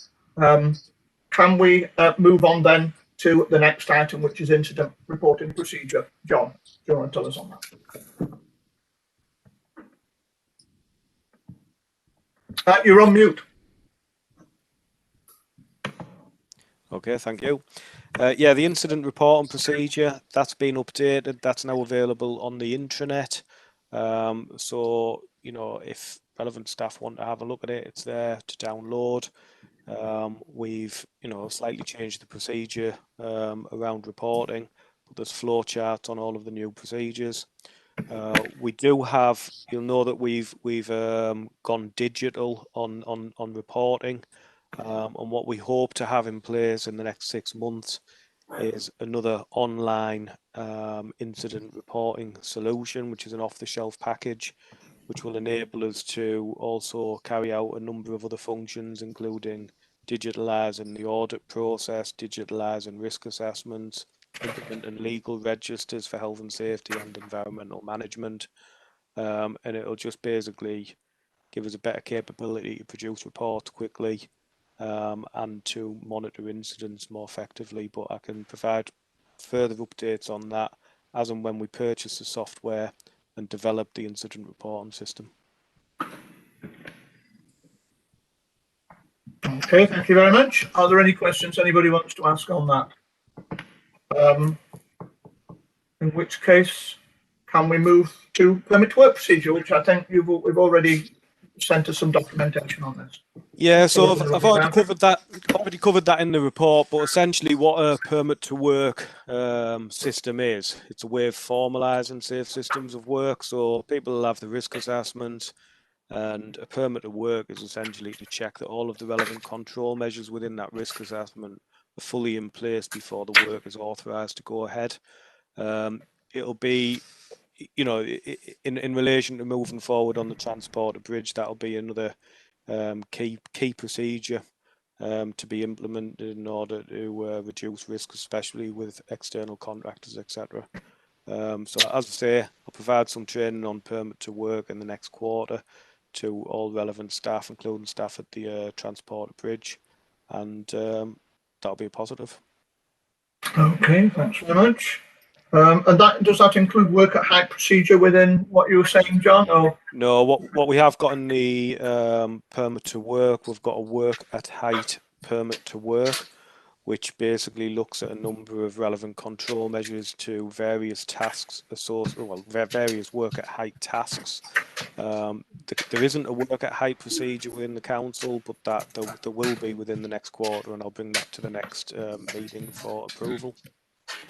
Can we move on then to the next item, which is incident reporting procedure? John, do you want to tell us on that? You're on mute. Okay, thank you. Yeah, the incident reporting procedure, that's been updated. That's now available on the intranet. So, you know, if relevant staff want to have a look at it, it's there to download. We've, you know, slightly changed the procedure around reporting, but there's flow charts on all of the new procedures. We do have, you'll know that we've gone digital on reporting. And what we hope to have in place in the next 6 months is another online incident reporting solution, which is an off-the-shelf package, which will enable us to also carry out a number of other functions, including digitalising the audit process, digitalising risk assessments, implementing legal registers for health and safety and environmental management. And it'll just basically give us a better capability to produce reports quickly and to monitor incidents more effectively. But I can provide further updates on that as and when we purchase the software and develop the incident reporting system. Okay, thank you very much. Are there any questions anybody wants to ask on that? In which case, can we move to permit to work procedure, which I think we've already sent us some documentation on this. Yeah, so I've already covered that in the report, but essentially what a permit to work system is, it's a way of formalising safe systems of work. So people will have the risk assessment, and a permit to work is essentially to check that all of the relevant control measures within that risk assessment are fully in place before the work is authorised to go ahead. It'll be, you know, in relation to moving forward on the Transporter Bridge, that'll be another key procedure to be implemented in order to reduce risk, especially with external contractors, etc. So as I say, I'll provide some training on permit to work in the next quarter, to all relevant staff, including staff at the transport bridge, and that'll be a positive. Okay, thanks very much. And does that include work at height procedure within what you were saying, John? Or no, what we have got in the permit to work, we've got a work at height permit to work, which basically looks at a number of relevant control measures to various tasks various work at height tasks. There isn't a work at height procedure within the council, but there will be within the next quarter, and I'll bring that to the next meeting for approval.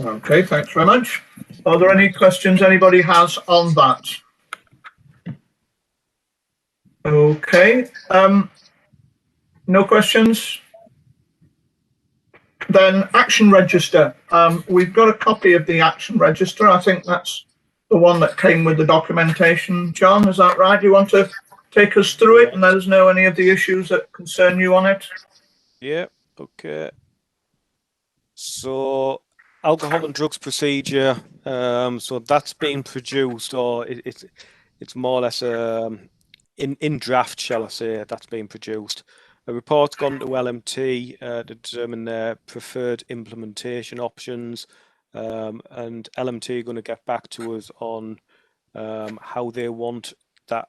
okay, thanks very much. Are there any questions anybody has on that? Okay, no questions. Then action register. We've got a copy of the action register. I think that's the one that came with the documentation. John, is that right? Do you want to take us through it and let us know any of the issues that concern you on it? Yeah, okay. So alcohol and drugs procedure, so that's been produced, or it's more or less in draft, shall I say, that's been produced. A report's gone to LMT to determine their preferred implementation options, and LMT are going to get back to us on how they want that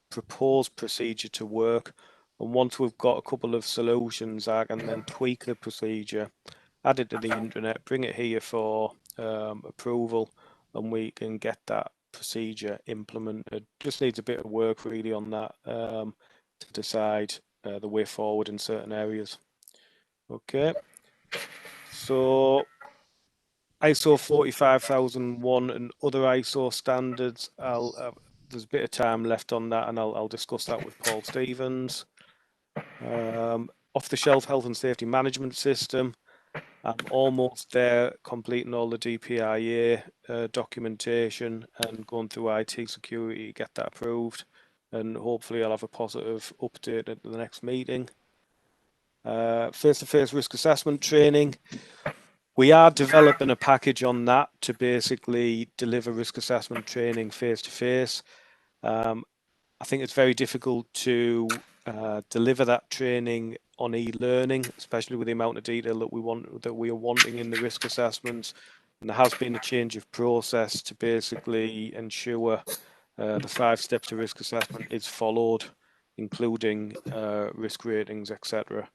proposed procedure to work. And once we've got a couple of solutions, I can then tweak the procedure, add it to the internet, bring it here for approval, and we can get that procedure implemented. Just needs a bit of work really on that to decide the way forward in certain areas. Okay, so ISO 45001 and other ISO standards, there's a bit of time left on that, and I'll discuss that with Paul Stevens. Off-the-shelf health and safety management system, I'm almost there, completing all the DPIA documentation and going through IT security to get that approved, and hopefully I'll have a positive update at the next meeting. Face-to-face risk assessment training. We are developing a package on that to basically deliver risk assessment training face-to-face. I think it's very difficult to deliver that training on e-learning, especially with the amount of detail that we are wanting in the risk assessments. And there has been a change of process to basically ensure the 5 steps to risk assessment is followed, including risk ratings, etc.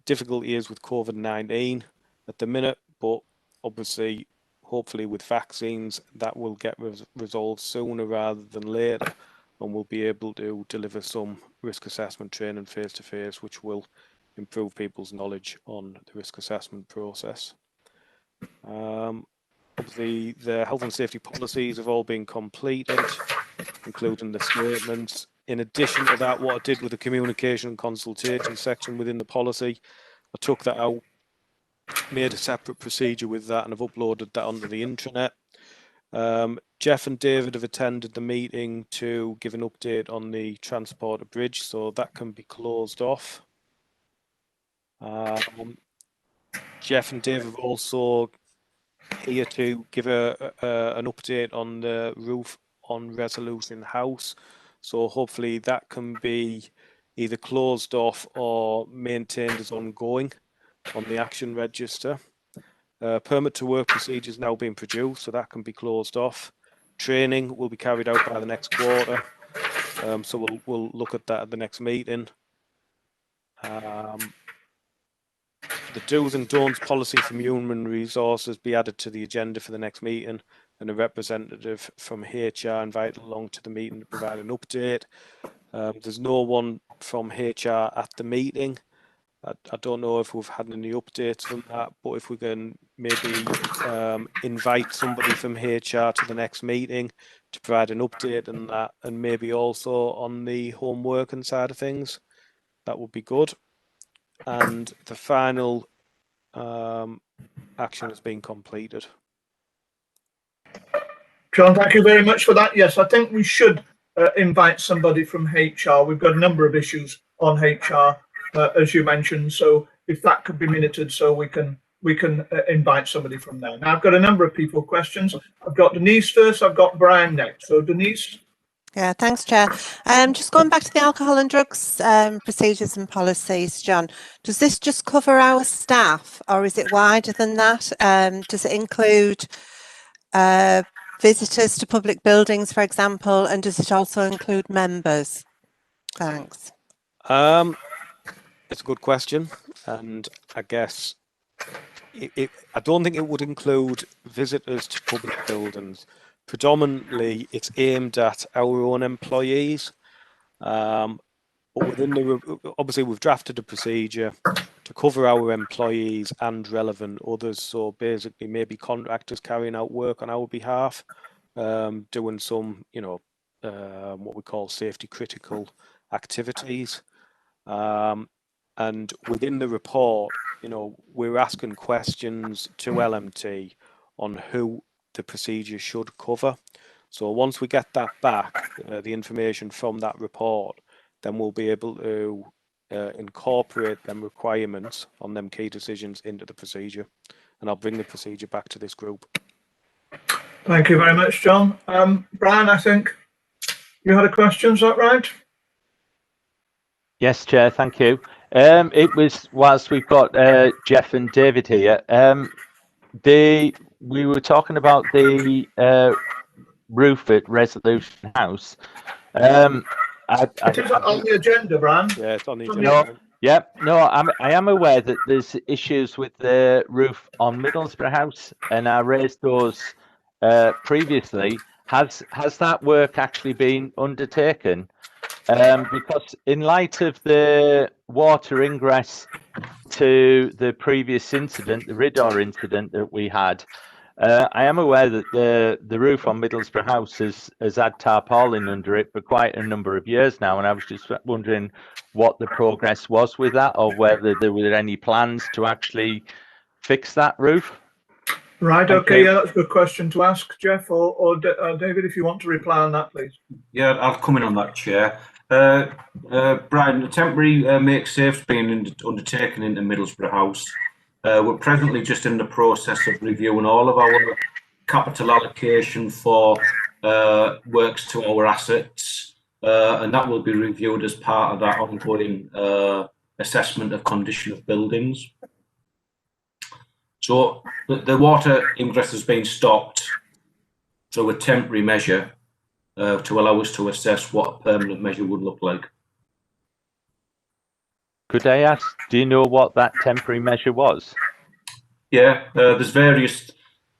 Difficulty is with COVID-19 at the minute, but obviously, hopefully with vaccines, that will get resolved sooner rather than later, and we'll be able to deliver some risk assessment training face-to-face, which will improve people's knowledge on the risk assessment process. Obviously, the health and safety policies have all been completed, including the statements. In addition to that, what I did with the communication and consultation section within the policy, I took that out, made a separate procedure with that, and I've uploaded that onto the intranet. Jeff and David have attended the meeting to give an update on the transporter bridge, so that can be closed off. Jeff and David have also here to give an update on the roof on Resolution House, so hopefully that can be either closed off or maintained as ongoing on the action register. Permit to work procedure is now being produced, so that can be closed off. Training will be carried out by the next quarter, so we'll look at that at the next meeting. The do's and don'ts policy from human resources be added to the agenda for the next meeting, and a representative from HR invited along to the meeting to provide an update. There's no one from HR at the meeting. I don't know if we've had any updates on that, but if we can maybe invite somebody from HR to the next meeting to provide an update on that, and maybe also on the home working side of things, that would be good. And the final action has been completed. John, thank you very much for that. Yes, I think we should invite somebody from HR. We've got a number of issues on HR, as you mentioned. So if that could be minuted, so we can invite somebody from there. Now I've got a number of people questions. I've got Denise first. I've got Brian next. So Denise. Yeah, thanks, Chair. Just going back to the alcohol and drugs procedures and policies, John, does this just cover our staff or is it wider than that? Does it include visitors to public buildings, for example, and does it also include members? Thanks. It's a good question, and I guess I don't think it would include visitors to public buildings. Predominantly, it's aimed at our own employees. But within obviously, we've drafted a procedure to cover our employees and relevant others. So basically, maybe contractors carrying out work on our behalf, doing some, what we call safety critical activities. And within the report, we're asking questions to LMT on who the procedure should cover. So once we get that back, the information from that report, then we'll be able to incorporate them requirements on them key decisions into the procedure. And I'll bring the procedure back to this group. Thank you very much, John. Brian, I think you had a question, is that right? Yes, Chair, thank you. It was, whilst we've got Jeff and David here, we were talking about the roof at Resolution House. It is on the agenda, Brian. Yeah, it's on the agenda. I am aware that there's issues with the roof on Middlesbrough House, and I raised those previously. Has that work actually been undertaken? Because in light of the water ingress to the previous incident, the Ridor incident that we had, I am aware that the roof on Middlesbrough House has had tarpaulin under it for quite a number of years now, and I was just wondering what the progress was with that, or whether there were any plans to actually fix that roof. Right, okay, yeah, that's a good question to ask, Jeff, or David, if you want to reply on that, please. Yeah, I'll come in on that, Chair. Brian, the temporary make safe's been undertaken into Middlesbrough House. We're presently just in the process of reviewing all of our capital allocation for works to our assets, and that will be reviewed as part of that ongoing assessment of condition of buildings. So the water ingress has been stopped through a temporary measure to allow us to assess what a permanent measure would look like. Could I ask, do you know what that temporary measure was? Yeah, there's various.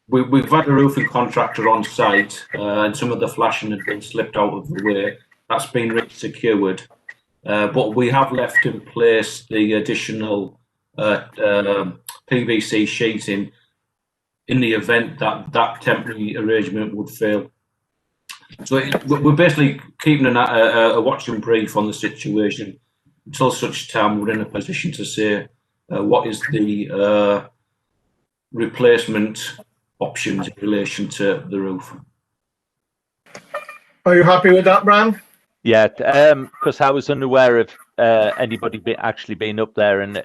We've had a roofing contractor on site, and some of the flashing had been slipped out of the way. That's been secured, but we have left in place the additional PVC sheeting in the event that that temporary arrangement would fail. So we're basically keeping a watching brief on the situation until such time we're in a position to say what is the replacement options in relation to the roof. Are you happy with that, Brian? Yeah, because I was unaware of anybody actually being up there, and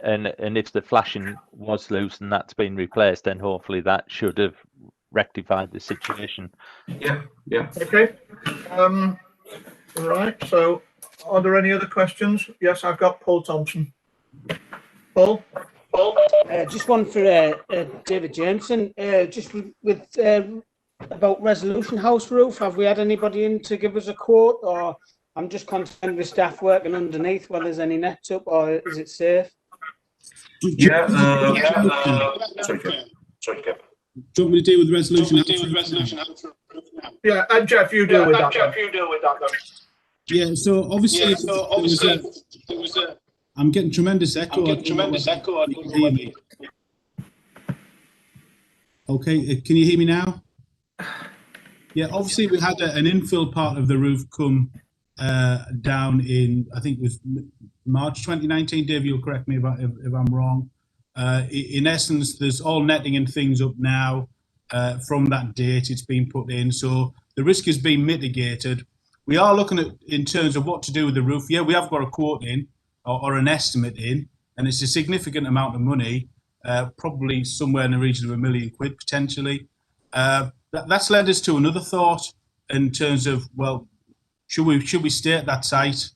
if the flashing was loose and that's been replaced, then hopefully that should have rectified the situation. Yeah. Okay. Right. So, are there any other questions? Yes, I've got Paul Thompson. Paul. Just one for David Jameson. Just with about Resolution House roof. Have we had anybody in to give us a quote, or I'm just concerned with staff working underneath, whether there's any nets up, or is it safe? Yeah. Sorry, Jeff. Do you want me to deal with Resolution House? Yeah, and Jeff, you deal with that. Yeah, so obviously, I'm getting tremendous echo. Okay, can you hear me now? Yeah, obviously we had an infill part of the roof come down in, I think it was March 2019. Dave, you'll correct me if I'm wrong. In essence, there's all netting and things up now. From that date, it's been put in, so the risk has been mitigated. We are looking at, in terms of what to do with the roof. Yeah, we have got a quote in, or an estimate in, and it's a significant amount of money, probably somewhere in the region of £1 million potentially. That's led us to another thought in terms of, well, should we stay at that site?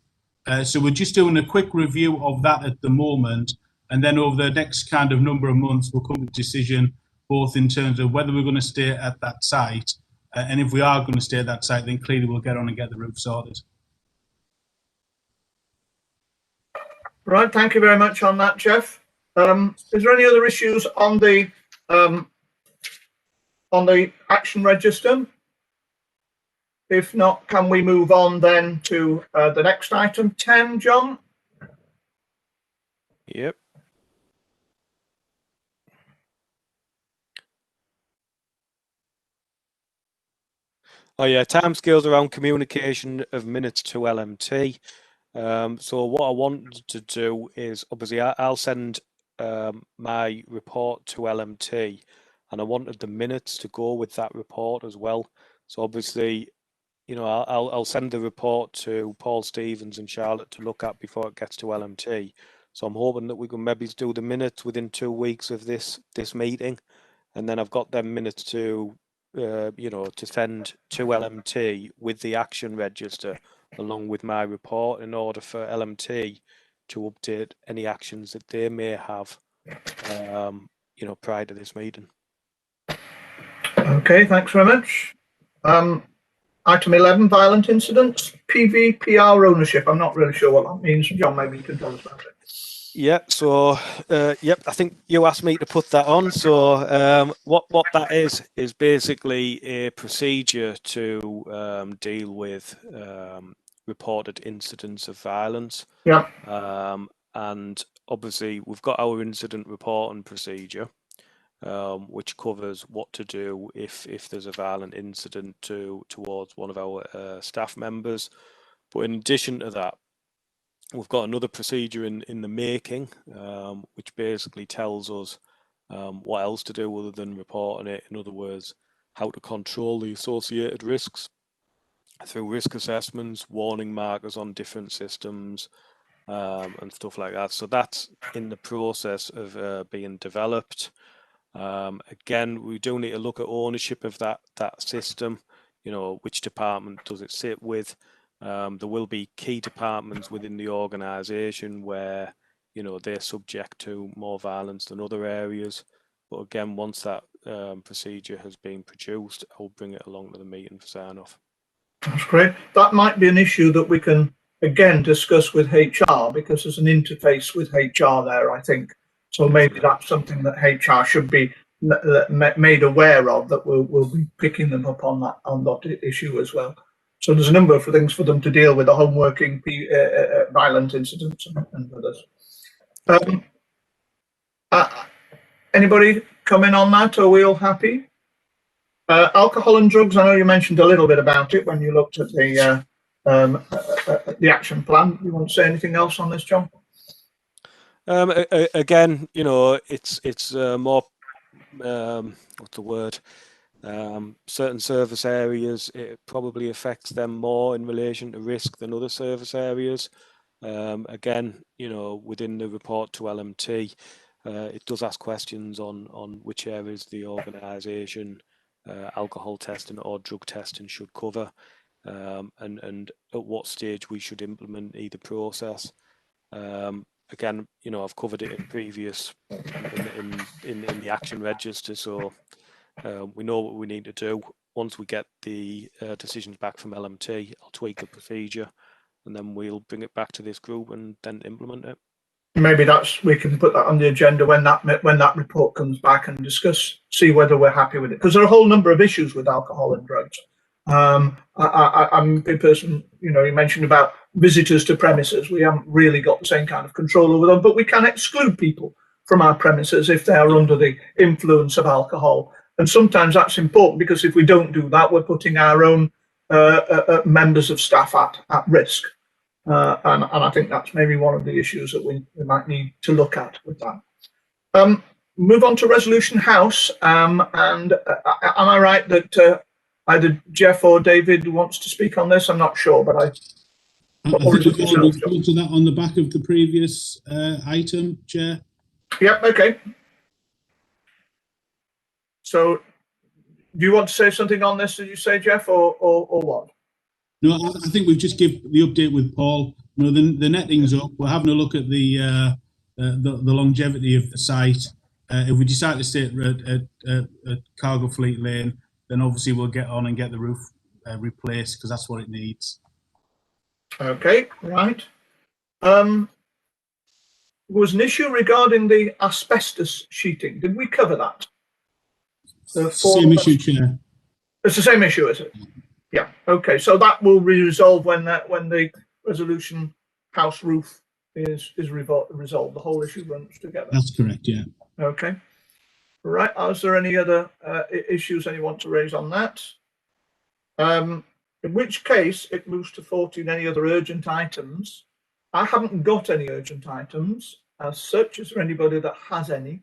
So we're just doing a quick review of that at the moment, and then over the next kind of number of months, we'll come to a decision both in terms of whether we're going to stay at that site, and if we are going to stay at that site, then clearly we'll get on and get the roof sorted. Right, thank you very much on that, Jeff. Is there any other issues on the action register? If not, can we move on then to the next item, 10, John? Yep. Oh yeah, timescales around communication of minutes to LMT. So what I wanted to do is, obviously I'll send my report to LMT, and I wanted the minutes to go with that report as well. So obviously, you know, I'll send the report to Paul Stevens and Charlotte to look at before it gets to LMT. So I'm hoping that we can maybe do the minutes within 2 weeks of this meeting, and then I've got them minutes to you know, to send to LMT with the action register along with my report, in order for LMT to update any actions that they may have, you know, prior to this meeting. Okay, thanks very much. Item 11, violent incidents, PVPR ownership. I'm not really sure what that means. John, maybe you can tell us about it. Yeah, so yep, I think you asked me to put that on. So what that is basically a procedure to deal with reported incidents of violence. Yeah. And obviously we've got our incident reporting procedure, which covers what to do if there's a violent incident towards one of our staff members. But in addition to that, we've got another procedure in the making, which basically tells us what else to do other than reporting it. In other words, how to control the associated risks through risk assessments, warning markers on different systems, and stuff like that. So that's in the process of being developed. Again, we do need to look at ownership of that system. You know, which department does it sit with? There will be key departments within the organisation where, you know, they're subject to more violence than other areas. But again, once that procedure has been produced, I'll bring it along to the meeting for sign off. That's great. That might be an issue that we can again discuss with HR, because there's an interface with HR there, I think. So maybe that's something that HR should be made aware of, that we'll be picking them up on that issue as well. So there's a number of things for them to deal with, the home working, violent incidents and others. Anybody come in on that? Are we all happy? Alcohol and drugs, I know you mentioned a little bit about it when you looked at the action plan. You want to say anything else on this, John? Again, you know, it's more, what's the word? Certain service areas, it probably affects them more in relation to risk than other service areas. Again, you know, within the report to LMT, it does ask questions on which areas the organisation alcohol testing or drug testing should cover, and at what stage we should implement either process. Again, you know, I've covered it in previous in the action register, so we know what we need to do. Once we get the decisions back from LMT, I'll tweak the procedure, and then we'll bring it back to this group and then implement it. Maybe we can put that on the agenda when that report comes back and discuss, see whether we're happy with it, because there are a whole number of issues with alcohol and drugs. I'm a person, you know, you mentioned about visitors to premises. We haven't really got the same kind of control over them, but we can exclude people from our premises if they are under the influence of alcohol. And sometimes that's important, because if we don't do that, we're putting our own members of staff at risk. And I think that's maybe one of the issues that we might need to look at with that. Move on to Resolution House. And am I right that either Jeff or David wants to speak on this? I'm not sure, but I think we've already come to that on the back of the previous item, Chair. Yep, okay. So do you want to say something on this, did you say, Jeff, or what? No, I think we've just give the update with Paul. No, the netting's up. We're having a look at the longevity of the site. If we decide to stay at Cargo Fleet Lane, then obviously we'll get on and get the roof replaced because that's what it needs. Okay, right. There was an issue regarding the asbestos sheeting. Did we cover that? Same issue, Chair. It's the same issue, is it? Yeah. Okay. So that will be resolved when the resolution house roof is resolved. The whole issue runs together. That's correct. Yeah. Okay. Right. Is there any other issues anyone want to raise on that? In which case it moves to 14. Any other urgent items? I haven't got any urgent items as such. Is there anybody that has any?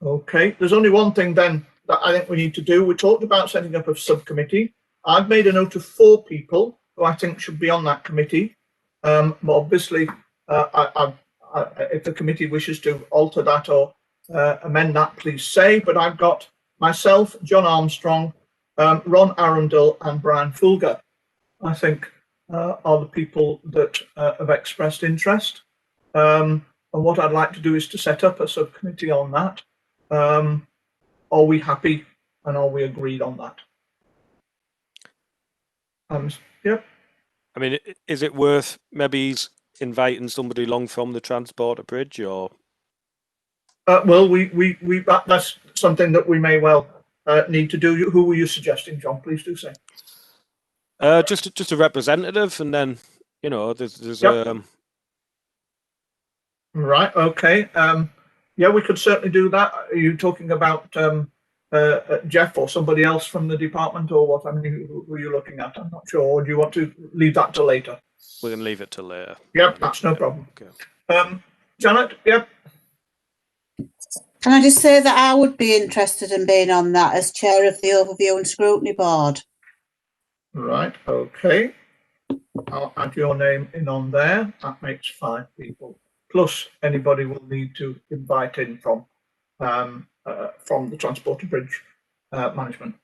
Okay. There's only one thing then that I think we need to do. We talked about setting up a subcommittee. I've made a note of 4 people who I think should be on that committee. But obviously, if the committee wishes to alter that or amend that, please say. But I've got myself, John Armstrong, Ron Arundel and Brian Fulger, I think, are the people that have expressed interest. And what I'd like to do is to set up a subcommittee on that. Are we happy and are we agreed on that? Yep. I mean, is it worth maybe inviting somebody along from the Transporter Bridge, or? Well, that's something that we may well need to do. Who were you suggesting, John? Please do say. Just a representative, and then there's yep. Right. Okay. Yeah, we could certainly do that. Are you talking about Jeff or somebody else from the department, or what? I mean, who are you looking at? I'm not sure. Or do you want to leave that till later? We're going to leave it till later. Yep, that's no problem. Okay. Janet, yep. Can I just say that I would be interested in being on that as chair of the Overview and Scrutiny Board? Right. Okay. I'll add your name in on there. That makes 5 people. Plus, anybody will need to invite in from the Transporter Bridge management.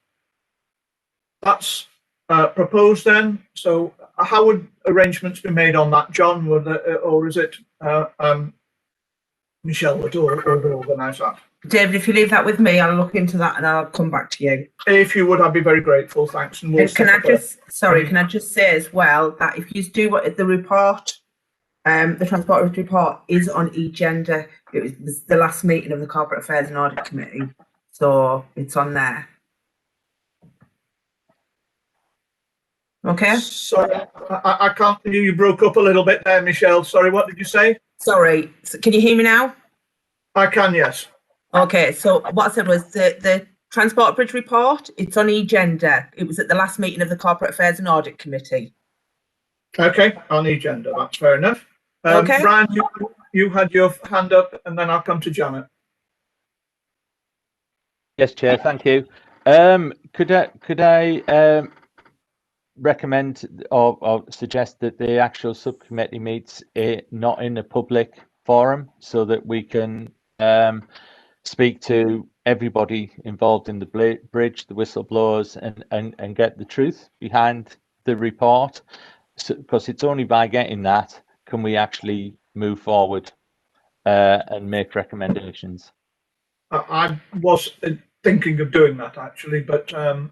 That's proposed then. So, how would arrangements be made on that, John? Or is it Michelle would organise that? David, if you leave that with me, I'll look into that and I'll come back to you. If you would, I'd be very grateful. Thanks. And can I just say as well that if you do what the report. The Transport report is on agenda. It was the last meeting of the Corporate Affairs and Audit Committee, so it's on there. Okay. Sorry, I can't hear you. Broke up a little bit there, Michelle. Sorry, what did you say? Sorry, can you hear me now? I can, yes. Okay, so what I said was the Transport Bridge report. It's on agenda. It was at the last meeting of the Corporate Affairs and Audit Committee. Okay, on the agenda. That's fair enough. Okay. Brian, you had your hand up, and then I'll come to Janet. Yes, Chair. Thank you. Could I recommend or suggest that the actual subcommittee meets not in a public forum, so that we can speak to everybody involved in the bridge, the whistleblowers, and get the truth behind the report? Because it's only by getting that can we actually move forward and make recommendations. I was thinking of doing that actually, but I'd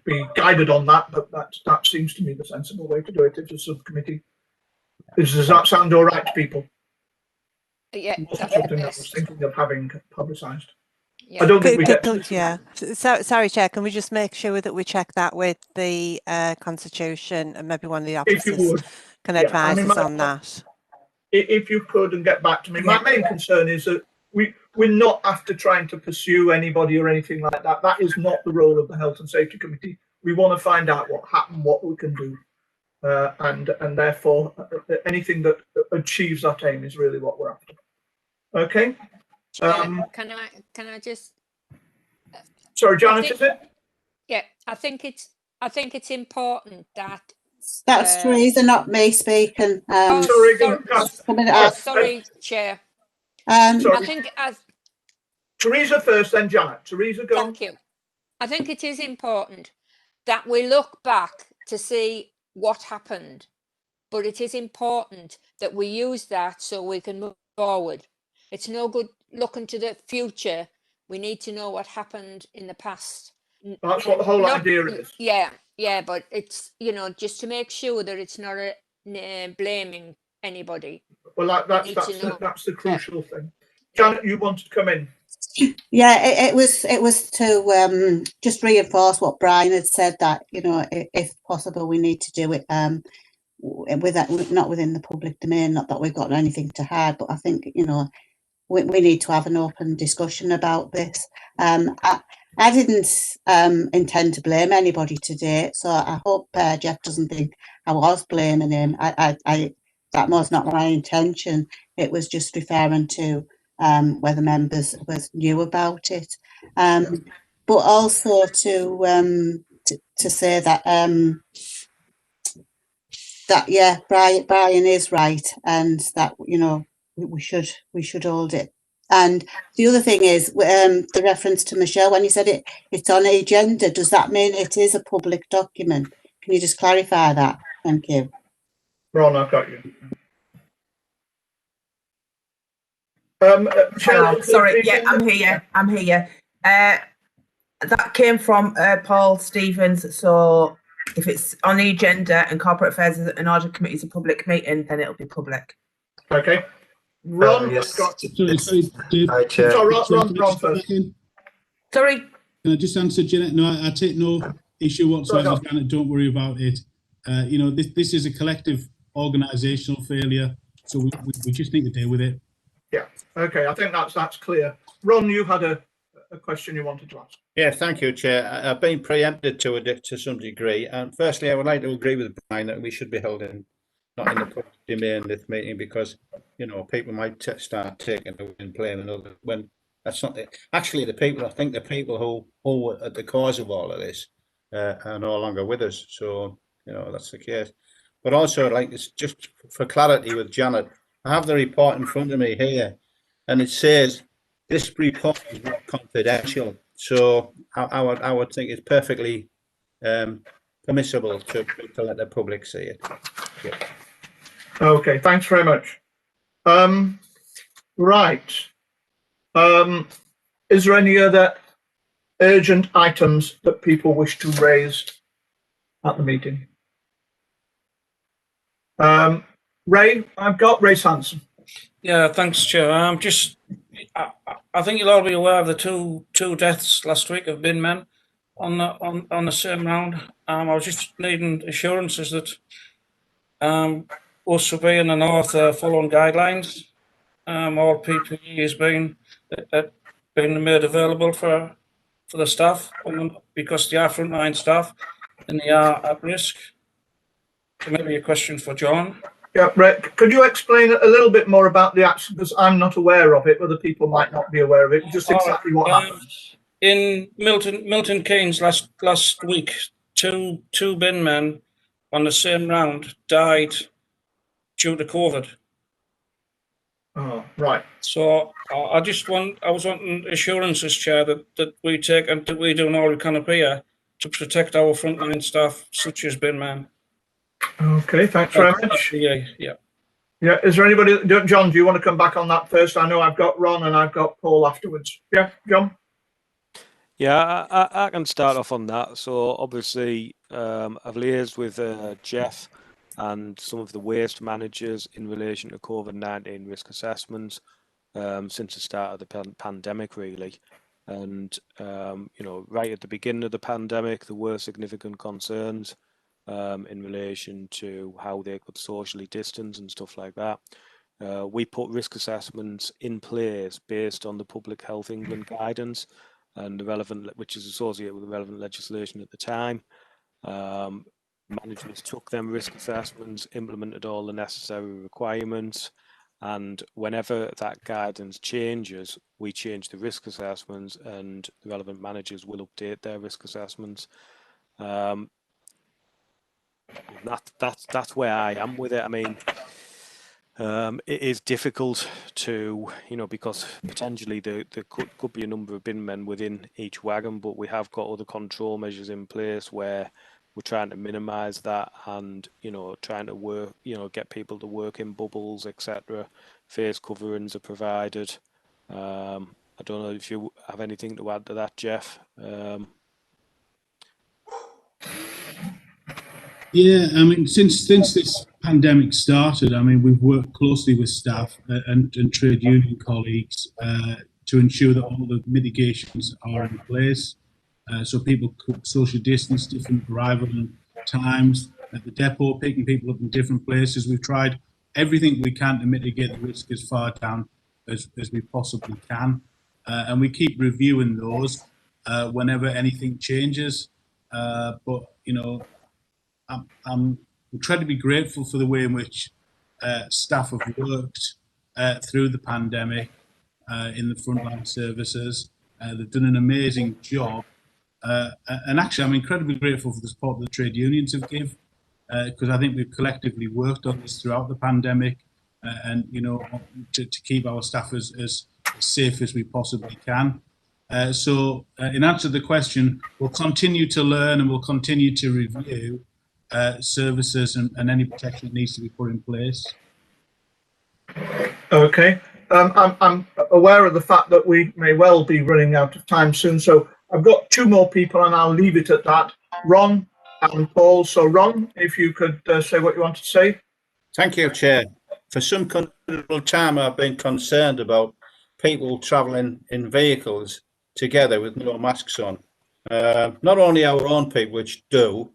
be guided on that. But that seems to me the sensible way to do it. It's a subcommittee. Does that sound all right to people? Yeah. That's something I was thinking of having publicised. Yeah. I don't think we get. Yeah. Sorry, Chair. Can we just make sure that we check that with the Constitution, and maybe one of the officers can advise us on that? If you could, and get back to me. My main concern is that we're not after trying to pursue anybody or anything like that. That is not the role of the Health and Safety Committee. We want to find out what happened, what we can do, and therefore anything that achieves that aim is really what we're after. Okay. Can I just? Sorry, Janet, is it? Yeah, I think it's important that. That's Teresa, not me speaking. Sorry, Chair. Sorry. I think as Teresa first, then Janet. Teresa, go. Thank you. I think it is important that we look back to see what happened, but it is important that we use that so we can move forward. It's no good looking to the future. We need to know what happened in the past. That's what the whole idea is. Yeah, but it's, just to make sure that it's not blaming anybody. Well, that's the crucial thing. Janet, you wanted to come in. Yeah, it was to just reinforce what Brian had said, that if possible we need to do it with that, not within the public domain. Not that we've got anything to hide, but I think we need to have an open discussion about this. I didn't intend to blame anybody today, so I hope Jeff doesn't think I was blaming him. That was not my intention. It was just referring to whether members knew about it, but also to say that yeah, Brian is right, and that we should hold it. And the other thing is the reference to Michelle when you said it's on the agenda. Does that mean it is a public document? Can you just clarify that? Thank you. Ron, I've got you. Sorry, yeah, I'm here. That came from Paul Stevens. So if it's on the agenda and Corporate Affairs and Audit Committee is a public meeting, then it'll be public. Okay. Ron, yes. Sorry, Dave. Ron first. Sorry. Can I just answer, Janet? No, I take no issue whatsoever, Janet. Don't worry about it. This is a collective organisational failure, so we just need to deal with it. Yeah. Okay. I think that's clear. Ron, you had a question you wanted to ask. Yeah, thank you, Chair. I've been preempted to some degree. And firstly, I would like to agree with Brian that we should be held not in the public domain this meeting, because people might start taking the win, blaming others when that's not it. Actually, the people who were at the cause of all of this are no longer with us. So that's the case. But also, like, it's just for clarity with Janet, I have the report in front of me here, and it says this report is not confidential. So I would think it's perfectly permissible to let the public see it. Yeah. Okay, thanks very much. Right. Is there any other urgent items that people wish to raise at the meeting? Ray, I've got Ray Sanson. Yeah, thanks, Chair. I think you'll all be aware of the two deaths last week of bin men on the same round. I was just needing assurances that us will be in the north following guidelines. All PPE has been made available for the staff, because they are frontline staff and they are at risk. So maybe a question for John. Yeah, Rick, could you explain a little bit more about the action, because I'm not aware of it, other people might not be aware of it, just exactly what happened. In Milton Keynes last week, two bin men on the same round died due to COVID. Oh, right. So I was wanting assurances, Chair, that we take and that we do all we can up here to protect our frontline staff, such as bin men. Okay, thanks very much. Yeah. Yeah, is there anybody, John, do you want to come back on that first? I know I've got Ron and I've got Paul afterwards. Yeah, John? Yeah, I can start off on that. So obviously, I've liaised with Jeff and some of the waste managers in relation to COVID-19 risk assessments since the start of the pandemic, really. And, right at the beginning of the pandemic, there were significant concerns in relation to how they could socially distance and stuff like that. We put risk assessments in place based on the Public Health England guidance and the relevant, which is associated with the relevant legislation at the time. Managers took them risk assessments, implemented all the necessary requirements, and whenever that guidance changes, we change the risk assessments, and the relevant managers will update their risk assessments. That's where I am with it. I mean, it is difficult to, because potentially there could be a number of bin men within each wagon, but we have got other control measures in place where we're trying to minimise that, and trying to work, get people to work in bubbles, etc. Face coverings are provided. I don't know if you have anything to add to that, Jeff. Yeah, I mean, since this pandemic started, I mean, we've worked closely with staff and trade union colleagues to ensure that all the mitigations are in place. So people could social distance, different arrival times at the depot, picking people up in different places. We've tried everything we can to mitigate the risk as far down as we possibly can. And we keep reviewing those whenever anything changes. But, I'm incredibly grateful for the way in which staff have worked through the pandemic in the frontline services. They've done an amazing job. And actually, I'm incredibly grateful for the support that the trade unions have given, because I think we've collectively worked on this throughout the pandemic, and to keep our staff as safe as we possibly can. So in answer to the question, we'll continue to learn and we'll continue to review services and any protection that needs to be put in place. Okay. I'm aware of the fact that we may well be running out of time soon, so I've got two more people and I'll leave it at that. Ron and Paul. So Ron, if you could say what you want to say. Thank you, Chair. For some considerable time, I've been concerned about people travelling in vehicles together with no masks on. Not only our own people, which do,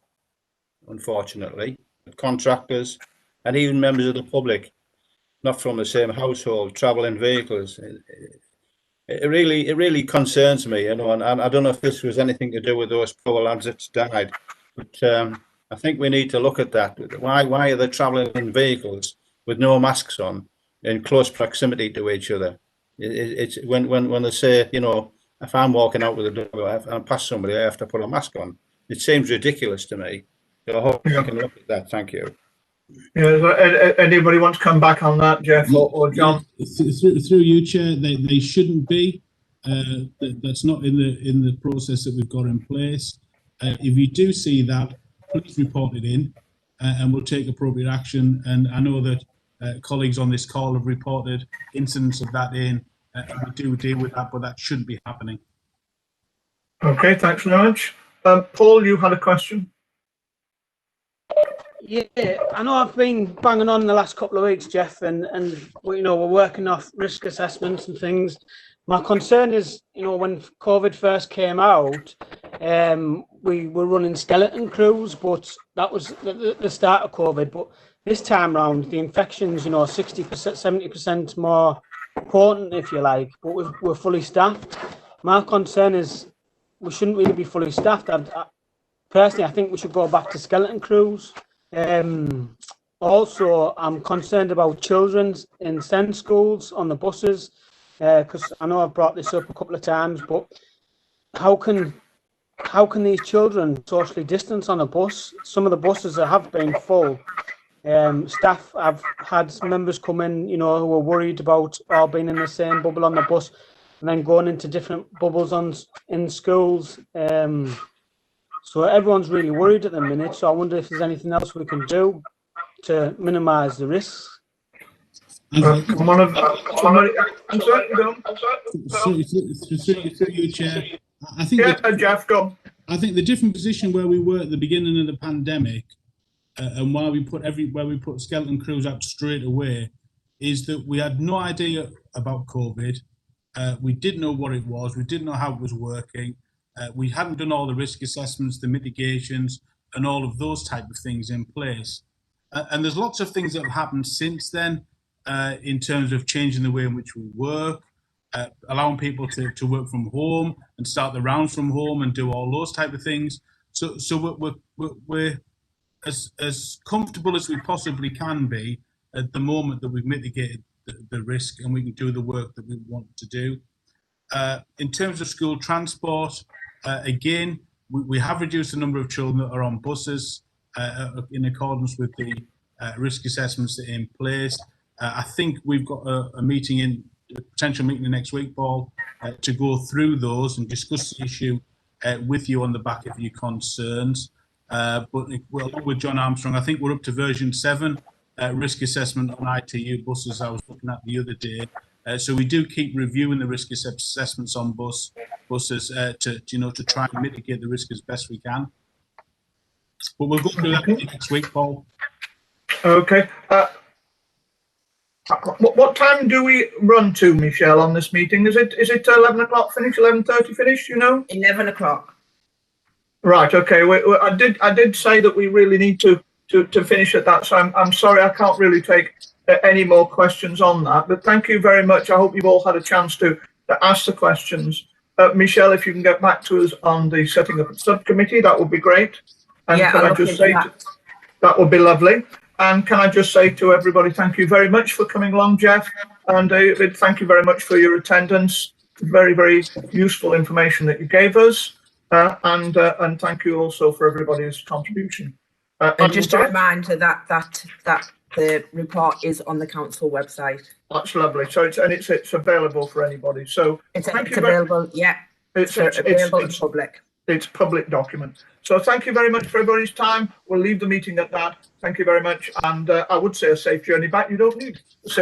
unfortunately, but contractors and even members of the public, not from the same household, travel in vehicles. It really concerns me, and I don't know if this was anything to do with those poor lads that's died, but I think we need to look at that. Why are they travelling in vehicles with no masks on in close proximity to each other? It's when they say, if I'm walking out with a dog and I pass somebody, I have to put a mask on. It seems ridiculous to me. So I hope we can look at that. Thank you. Yeah, anybody want to come back on that, Jeff or John? Through you, Chair, they shouldn't be. That's not in the process that we've got in place. If you do see that, please report it in, and we'll take appropriate action. And I know that colleagues on this call have reported incidents of that in. We do deal with that, but that shouldn't be happening. Okay, thanks very much. Paul, you had a question? Yeah, I know I've been banging on the last couple of weeks, Jeff, and we're working off risk assessments and things. My concern is, when COVID first came out, we were running skeleton crews, but that was the start of COVID. But this time round, the infections, 60%, 70% more potent, if you like, but we're fully staffed. My concern is we shouldn't really be fully staffed. Personally, I think we should go back to skeleton crews. Also, I'm concerned about children in SEND schools on the buses, because I know I've brought this up a couple of times, but how can these children socially distance on a bus? Some of the buses have been full. Staff, I've had members come in, who are worried about all being in the same bubble on the bus and then going into different bubbles in schools. So everyone's really worried at the minute. So I wonder if there's anything else we can do to minimise the risks. Through you, Chair. I think Jeff, go. I think the different position where we were at the beginning of the pandemic, and why we put skeleton crews out straight away, is that we had no idea about COVID. We didn't know what it was. We didn't know how it was working. We hadn't done all the risk assessments, the mitigations, and all of those type of things in place. And there's lots of things that have happened since then, in terms of changing the way in which we work, allowing people to work from home and start the rounds from home and do all those type of things. So we're as comfortable as we possibly can be at the moment that we've mitigated the risk and we can do the work that we want to do. In terms of school transport, again, we have reduced the number of children that are on buses in accordance with the risk assessments that are in place. I think we've got a potential meeting next week, Paul, to go through those and discuss the issue with you on the back of your concerns. But along with John Armstrong, I think we're up to version 7, risk assessment on ITU buses. I was looking at the other day. So we do keep reviewing the risk assessments on buses to try and mitigate the risk as best we can. But we'll go through that next week, Paul. Okay. What time do we run to, Michelle, on this meeting? Is it 11 o'clock finish, 11:30 finish, 11 o'clock. Right, okay. I did say that we really need to finish at that, so I'm sorry I can't really take any more questions on that. But thank you very much. I hope you've all had a chance to ask the questions. Michelle, if you can get back to us on the setting up a subcommittee, that would be great. And yeah, can I just say that would be lovely. And can I just say to everybody, thank you very much for coming along, Jeff and David. Thank you very much for your attendance. Very, very useful information that you gave us. And thank you also for everybody's contribution. And just a reminder that the report is on the council website. That's lovely. So it's available for anybody. So it's available. Yeah, it's available in public. It's public document. So thank you very much for everybody's time. We'll leave the meeting at that. Thank you very much. And I would say a safe journey back. You don't need